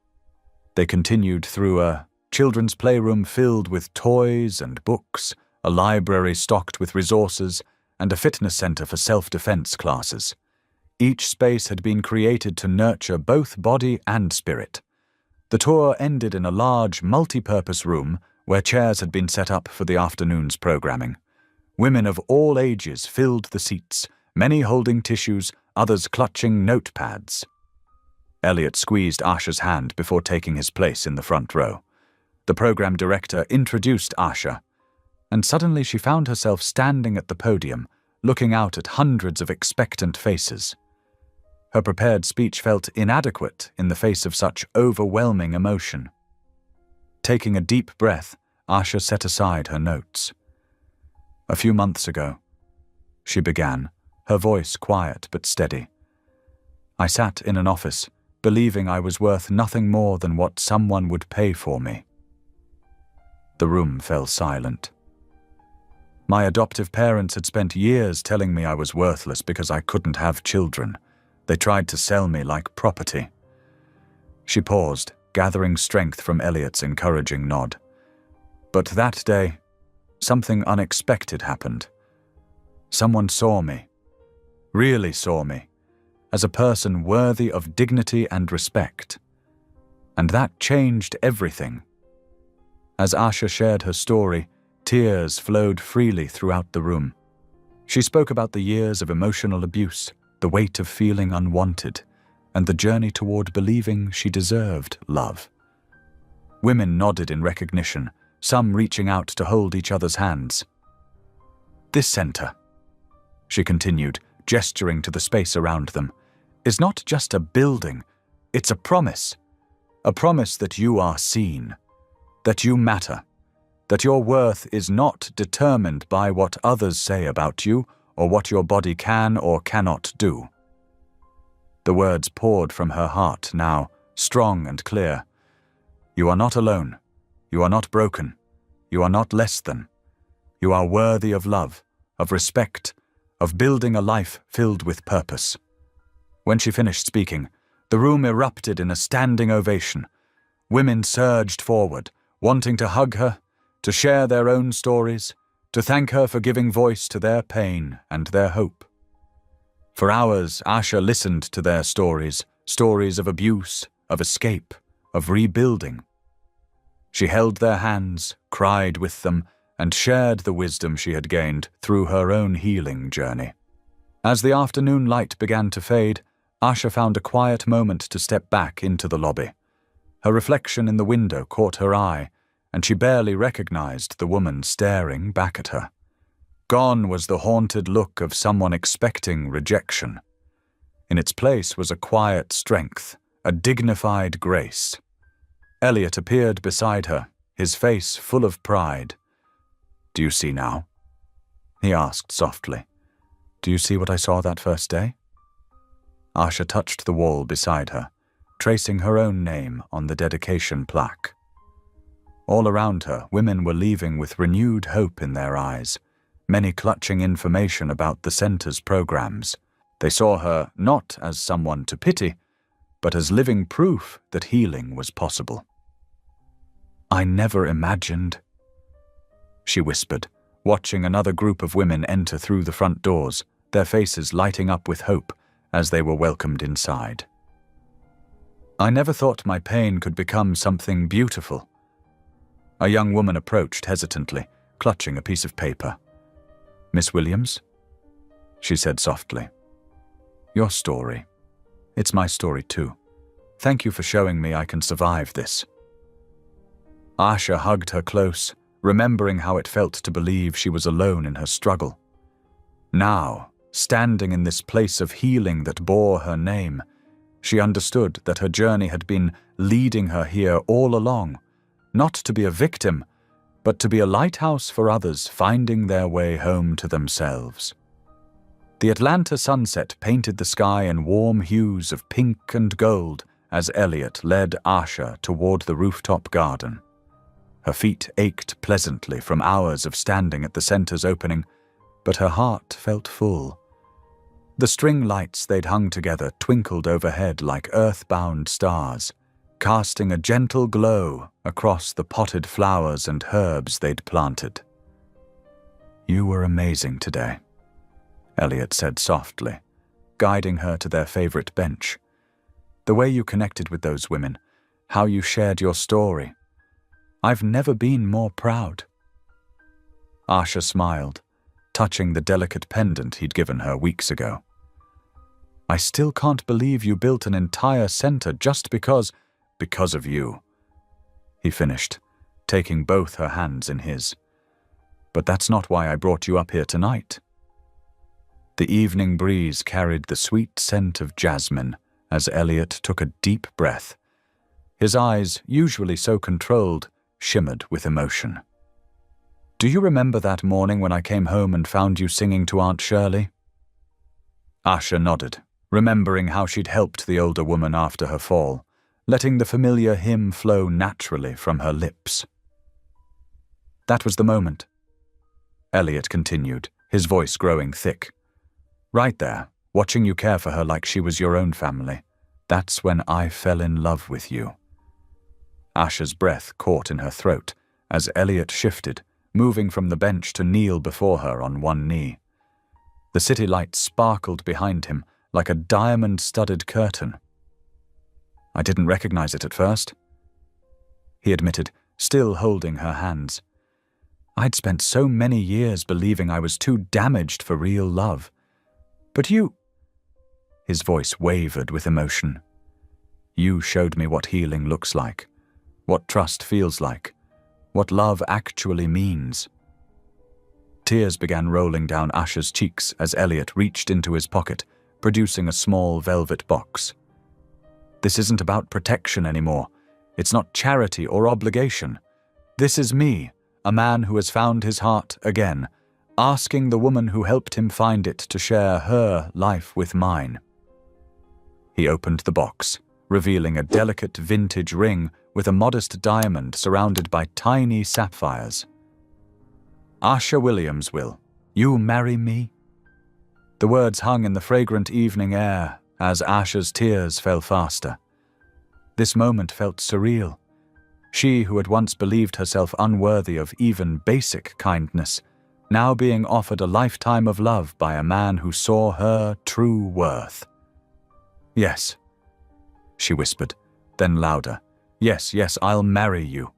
They continued through a children's playroom filled with toys and books, a library stocked with resources, and a fitness center for self-defense classes. Each space had been created to nurture both body and spirit. The tour ended in a large, multi-purpose room where chairs had been set up for the afternoon's programming. Women of all ages filled the seats, many holding tissues, others clutching notepads. Elliot squeezed Asha's hand before taking his place in the front row. The program director introduced Asha, and suddenly she found herself standing at the podium, looking out at hundreds of expectant faces. Her prepared speech felt inadequate in the face of such overwhelming emotion. Taking a deep breath, Asha set aside her notes. A few months ago, she began, her voice quiet but steady. I sat in an office, believing I was worth nothing more than what someone would pay for me. The room fell silent. My adoptive parents had spent years telling me I was worthless because I couldn't have children. They tried to sell me like property. She paused, gathering strength from Elliot's encouraging nod. But that day, something unexpected happened. Someone saw me, really saw me, as a person worthy of dignity and respect. And that changed everything. As Asha shared her story, tears flowed freely throughout the room. She spoke about the years of emotional abuse, the weight of feeling unwanted, and the journey toward believing she deserved love. Women nodded in recognition, some reaching out to hold each other's hands. "This center," she continued, gesturing to the space around them, "is not just a building, it's a promise that you are seen, that you matter, that your worth is not determined by what others say about you or what your body can or cannot do." The words poured from her heart now, strong and clear. "You are not alone. You are not broken. You are not less than. You are worthy of love, of respect, of building a life filled with purpose." When she finished speaking, the room erupted in a standing ovation. Women surged forward, wanting to hug her, to share their own stories, to thank her for giving voice to their pain and their hope. For hours, Asha listened to their stories, stories of abuse, of escape, of rebuilding. She held their hands, cried with them, and shared the wisdom she had gained through her own healing journey. As the afternoon light began to fade, Asha found a quiet moment to step back into the lobby. Her reflection in the window caught her eye, and she barely recognized the woman staring back at her. Gone was the haunted look of someone expecting rejection. In its place was a quiet strength, a dignified grace. Elliot appeared beside her, his face full of pride. "Do you see now?" he asked softly. "Do you see what I saw that first day?" Asha touched the wall beside her, tracing her own name on the dedication plaque. All around her, women were leaving with renewed hope in their eyes, many clutching information about the center's programs. They saw her not as someone to pity, but as living proof that healing was possible. "I never imagined," she whispered, watching another group of women enter through the front doors, their faces lighting up with hope as they were welcomed inside. "I never thought my pain could become something beautiful." A young woman approached hesitantly, clutching a piece of paper. "Miss Williams?" she said softly. "Your story. It's my story too. Thank you for showing me I can survive this." Asha hugged her close, remembering how it felt to believe she was alone in her struggle. Now, standing in this place of healing that bore her name, she understood that her journey had been leading her here all along, not to be a victim, but to be a lighthouse for others finding their way home to themselves. The Atlanta sunset painted the sky in warm hues of pink and gold as Elliot led Asha toward the rooftop garden. Her feet ached pleasantly from hours of standing at the center's opening, but her heart felt full. The string lights they'd hung together twinkled overhead like earthbound stars, casting a gentle glow across the potted flowers and herbs they'd planted. "You were amazing today," Elliot said softly, guiding her to their favorite bench. "The way you connected with those women, how you shared your story. I've never been more proud." Asha smiled, touching the delicate pendant he'd given her weeks ago. "I still can't believe you built an entire center just because of you," he finished, taking both her hands in his. "But that's not why I brought you up here tonight." The evening breeze carried the sweet scent of jasmine as Elliot took a deep breath. His eyes, usually so controlled, shimmered with emotion. "Do you remember that morning when I came home and found you singing to Aunt Shirley?" Asha nodded, remembering how she'd helped the older woman after her fall, letting the familiar hymn flow naturally from her lips. "That was the moment," Elliot continued, his voice growing thick. "Right there, watching you care for her like she was your own family. That's when I fell in love with you." Asha's breath caught in her throat as Elliot shifted, moving from the bench to kneel before her on one knee. The city lights sparkled behind him like a diamond-studded curtain. "I didn't recognize it at first," he admitted, still holding her hands. "I'd spent so many years believing I was too damaged for real love. But you—" His voice wavered with emotion. "You showed me what healing looks like, what trust feels like, what love actually means." Tears began rolling down Asher's cheeks as Elliot reached into his pocket, producing a small velvet box. "This isn't about protection anymore. It's not charity or obligation. This is me, a man who has found his heart again, asking the woman who helped him find it to share her life with mine." He opened the box, revealing a delicate vintage ring with a modest diamond surrounded by tiny sapphires. "Asher Williams, will you marry me?" The words hung in the fragrant evening air as Asher's tears fell faster. This moment felt surreal. She who had once believed herself unworthy of even basic kindness, now being offered a lifetime of love by a man who saw her true worth. "Yes," she whispered, then louder. "Yes, yes, I'll marry you."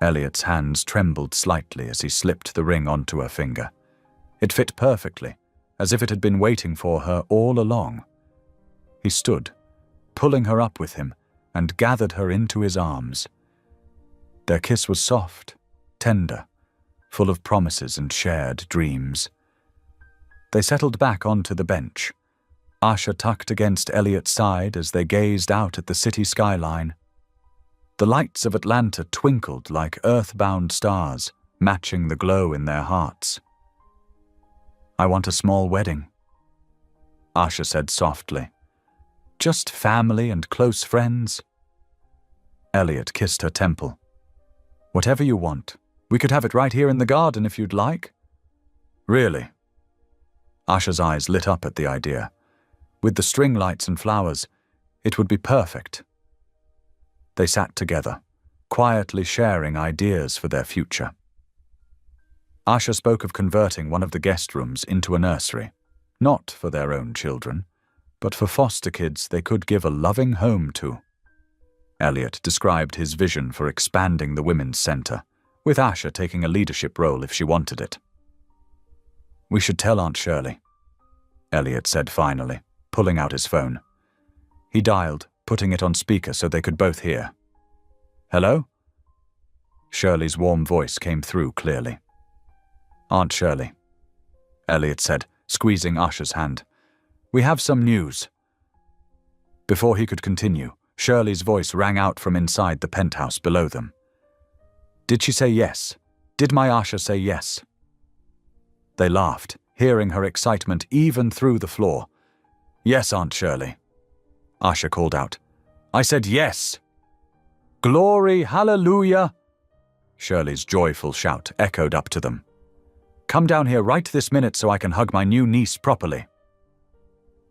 Elliot's hands trembled slightly as he slipped the ring onto her finger. It fit perfectly, as if it had been waiting for her all along. He stood, pulling her up with him, and gathered her into his arms. Their kiss was soft, tender, full of promises and shared dreams. They settled back onto the bench, Asher tucked against Elliot's side as they gazed out at the city skyline. The lights of Atlanta twinkled like earthbound stars, matching the glow in their hearts. "I want a small wedding," Asher said softly. "Just family and close friends." Elliot kissed her temple. "Whatever you want. We could have it right here in the garden if you'd like." "Really?" Asher's eyes lit up at the idea. With the string lights and flowers, it would be perfect. They sat together, quietly sharing ideas for their future. Asher spoke of converting one of the guest rooms into a nursery, not for their own children, but for foster kids they could give a loving home to. Elliot described his vision for expanding the women's center, with Asher taking a leadership role if she wanted it. "We should tell Aunt Shirley," Elliot said finally, pulling out his phone. He dialed, putting it on speaker so they could both hear. "Hello?" Shirley's warm voice came through clearly. "Aunt Shirley," Elliot said, squeezing Asher's hand. "We have some news." Before he could continue, Shirley's voice rang out from inside the penthouse below them. "Did she say yes? Did my Asher say yes?" They laughed, hearing her excitement even through the floor. "Yes, Aunt Shirley," Asher called out. "I said yes." "Glory, hallelujah!" Shirley's joyful shout echoed up to them. "Come down here right this minute so I can hug my new niece properly."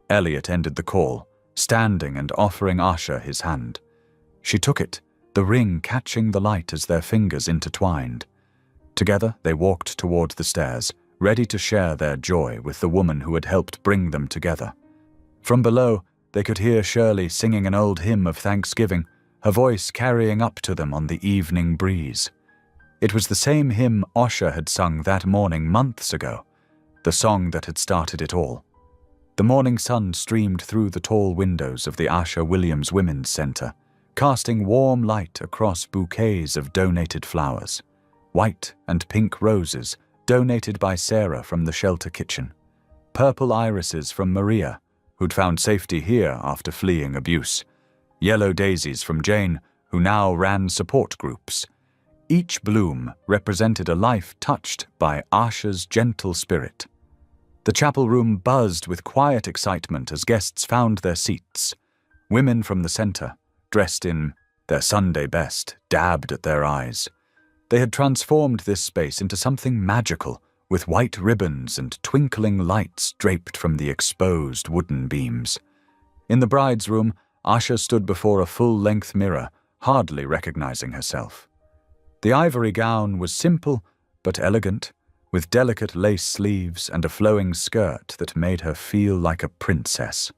Elliot ended the call, standing and offering Asher his hand. She took it, the ring catching the light as their fingers intertwined. Together they walked toward the stairs, ready to share their joy with the woman who had helped bring them together. From below, they could hear Shirley singing an old hymn of thanksgiving, her voice carrying up to them on the evening breeze. It was the same hymn Asher had sung that morning months ago, the song that had started it all. The morning sun streamed through the tall windows of the Asher Williams Women's Center, casting warm light across bouquets of donated flowers, white and pink roses donated by Sarah from the shelter kitchen, purple irises from Maria, who'd found safety here after fleeing abuse, yellow daisies from Jane, who now ran support groups. Each bloom represented a life touched by Asher's gentle spirit. The chapel room buzzed with quiet excitement as guests found their seats. Women from the center, dressed in their Sunday best, dabbed at their eyes. They had transformed this space into something magical, with white ribbons and twinkling lights draped from the exposed wooden beams. In the bride's room, Asher stood before a full-length mirror, hardly recognizing herself. The ivory gown was simple but elegant, with delicate lace sleeves and a flowing skirt that made her feel like a princess.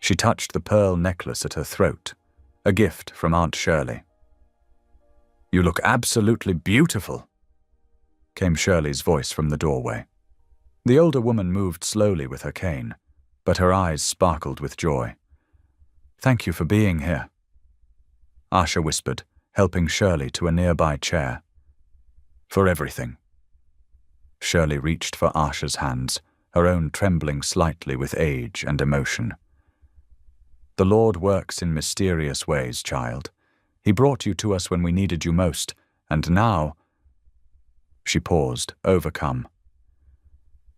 She touched the pearl necklace at her throat, a gift from Aunt Shirley. "You look absolutely beautiful," came Shirley's voice from the doorway. The older woman moved slowly with her cane, but her eyes sparkled with joy. "Thank you for being here," Asha whispered, helping Shirley to a nearby chair. "For everything." Shirley reached for Asha's hands, her own trembling slightly with age and emotion. "The Lord works in mysterious ways, child. He brought you to us when we needed you most, and now—" She paused, overcome.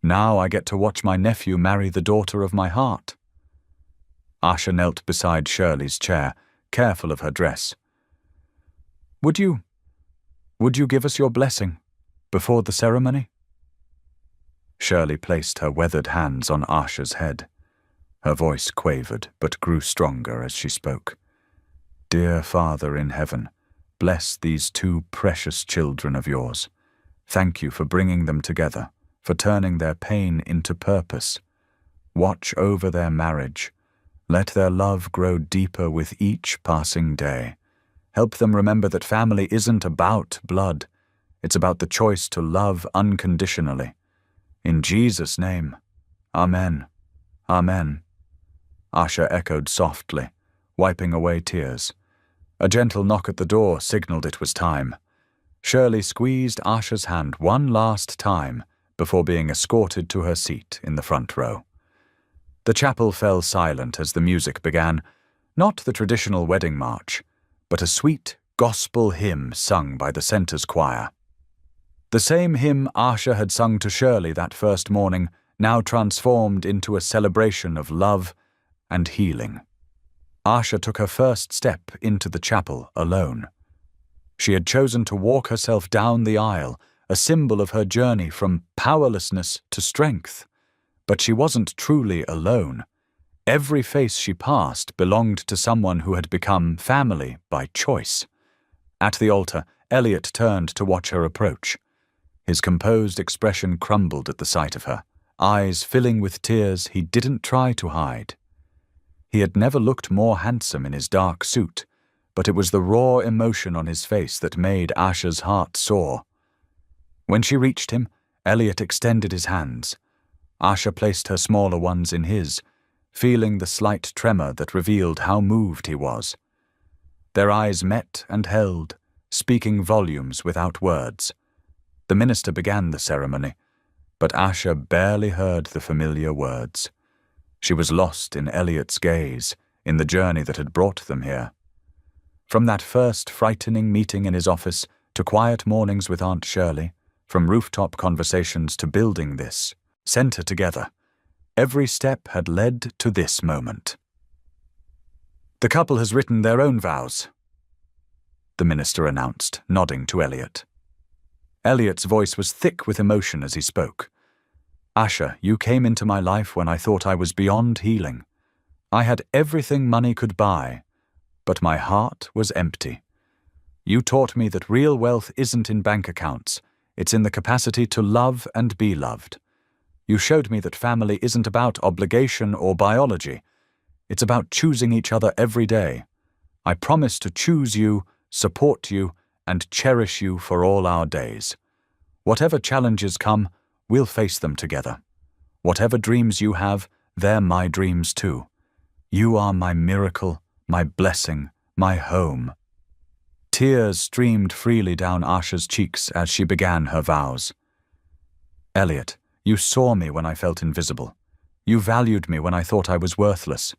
"Now I get to watch my nephew marry the daughter of my heart." Asha knelt beside Shirley's chair, careful of her dress. Would you give us your blessing before the ceremony?" Shirley placed her weathered hands on Asha's head. Her voice quavered but grew stronger as she spoke. "Dear Father in heaven, bless these two precious children of yours. Thank you for bringing them together, for turning their pain into purpose. Watch over their marriage. Let their love grow deeper with each passing day. Help them remember that family isn't about blood. It's about the choice to love unconditionally. In Jesus' name, Amen. Amen." Asha echoed softly, wiping away tears. A gentle knock at the door signaled it was time. Shirley squeezed Asha's hand one last time before being escorted to her seat in the front row. The chapel fell silent as the music began, not the traditional wedding march, but a sweet gospel hymn sung by the center's choir. The same hymn Asha had sung to Shirley that first morning, now transformed into a celebration of love and healing. Asha took her first step into the chapel alone. She had chosen to walk herself down the aisle, a symbol of her journey from powerlessness to strength. But she wasn't truly alone. Every face she passed belonged to someone who had become family by choice. At the altar, Elliot turned to watch her approach. His composed expression crumbled at the sight of her, eyes filling with tears he didn't try to hide. He had never looked more handsome in his dark suit, but it was the raw emotion on his face that made Asha's heart soar. When she reached him, Elliot extended his hands. Asha placed her smaller ones in his, feeling the slight tremor that revealed how moved he was. Their eyes met and held, speaking volumes without words. The minister began the ceremony, but Asha barely heard the familiar words. She was lost in Elliot's gaze, in the journey that had brought them here. From that first frightening meeting in his office to quiet mornings with Aunt Shirley, from rooftop conversations to building this center together, every step had led to this moment. "The couple has written their own vows," the minister announced, nodding to Elliot. Elliot's voice was thick with emotion as he spoke. "Asha, you came into my life when I thought I was beyond healing. I had everything money could buy, but my heart was empty. You taught me that real wealth isn't in bank accounts, it's in the capacity to love and be loved. You showed me that family isn't about obligation or biology. It's about choosing each other every day. I promise to choose you, support you, and cherish you for all our days. Whatever challenges come, we'll face them together. Whatever dreams you have, they're my dreams too. You are my miracle, my blessing, my home." Tears streamed freely down Asha's cheeks as she began her vows. "Elliot, you saw me when I felt invisible. You valued me when I thought I was worthless.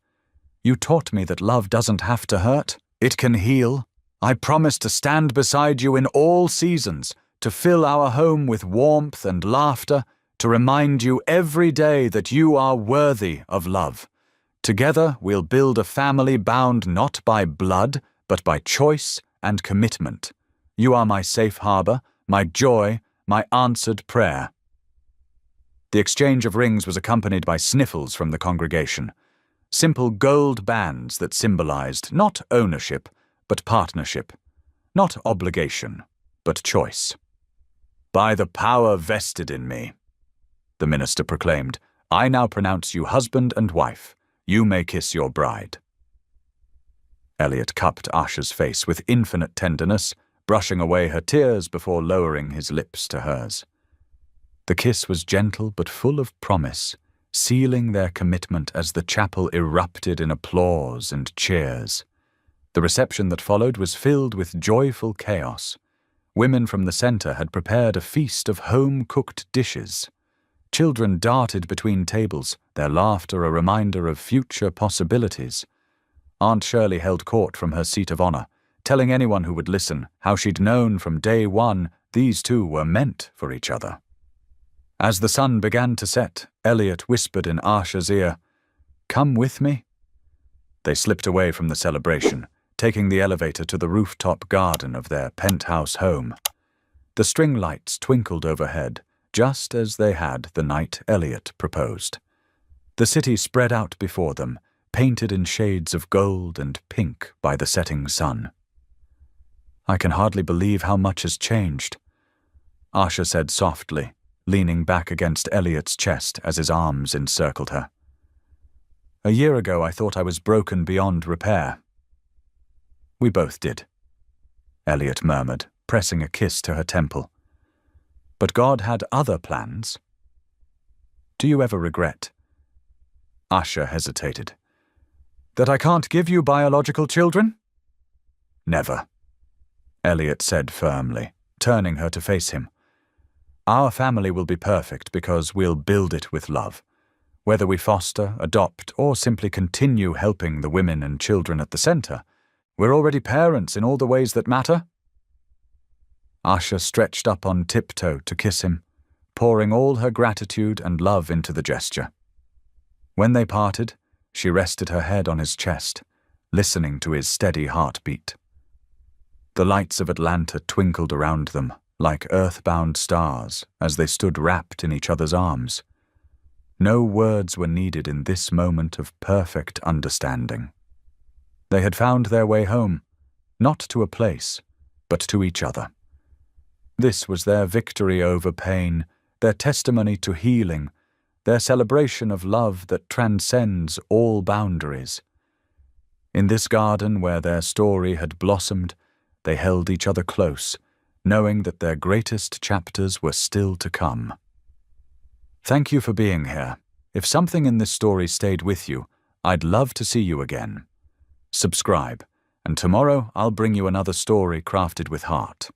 You taught me that love doesn't have to hurt. It can heal. I promise to stand beside you in all seasons, to fill our home with warmth and laughter, to remind you every day that you are worthy of love. Together we'll build a family bound not by blood, but by choice and commitment. You are my safe harbor, my joy, my answered prayer." The exchange of rings was accompanied by sniffles from the congregation, simple gold bands that symbolized not ownership, but partnership, not obligation, but choice. "By the power vested in me," the minister proclaimed, "I now pronounce you husband and wife. You may kiss your bride." Elliot cupped Asha's face with infinite tenderness, brushing away her tears before lowering his lips to hers. The kiss was gentle but full of promise, sealing their commitment as the chapel erupted in applause and cheers. The reception that followed was filled with joyful chaos. Women from the center had prepared a feast of home-cooked dishes. Children darted between tables, their laughter a reminder of future possibilities. Aunt Shirley held court from her seat of honor, telling anyone who would listen how she'd known from day one these two were meant for each other. As the sun began to set, Elliot whispered in Asha's ear, "Come with me." They slipped away from the celebration, taking the elevator to the rooftop garden of their penthouse home. The string lights twinkled overhead, just as they had the night Elliot proposed. The city spread out before them, painted in shades of gold and pink by the setting sun. "I can hardly believe how much has changed," Asha said softly, leaning back against Elliot's chest as his arms encircled her. "A year ago I thought I was broken beyond repair." "We both did," Elliot murmured, pressing a kiss to her temple. "But God had other plans." "Do you ever regret?" Asha hesitated. "That I can't give you biological children?" "Never," Elliot said firmly, turning her to face him. "Our family will be perfect because we'll build it with love. Whether we foster, adopt, or simply continue helping the women and children at the center, we're already parents in all the ways that matter." Asha stretched up on tiptoe to kiss him, pouring all her gratitude and love into the gesture. When they parted, she rested her head on his chest, listening to his steady heartbeat. The lights of Atlanta twinkled around them, like earthbound stars, as they stood wrapped in each other's arms. No words were needed in this moment of perfect understanding. They had found their way home, not to a place, but to each other. This was their victory over pain, their testimony to healing, their celebration of love that transcends all boundaries. In this garden where their story had blossomed, they held each other close, knowing that their greatest chapters were still to come. Thank you for being here. If something in this story stayed with you, I'd love to see you again. Subscribe, and tomorrow I'll bring you another story crafted with heart.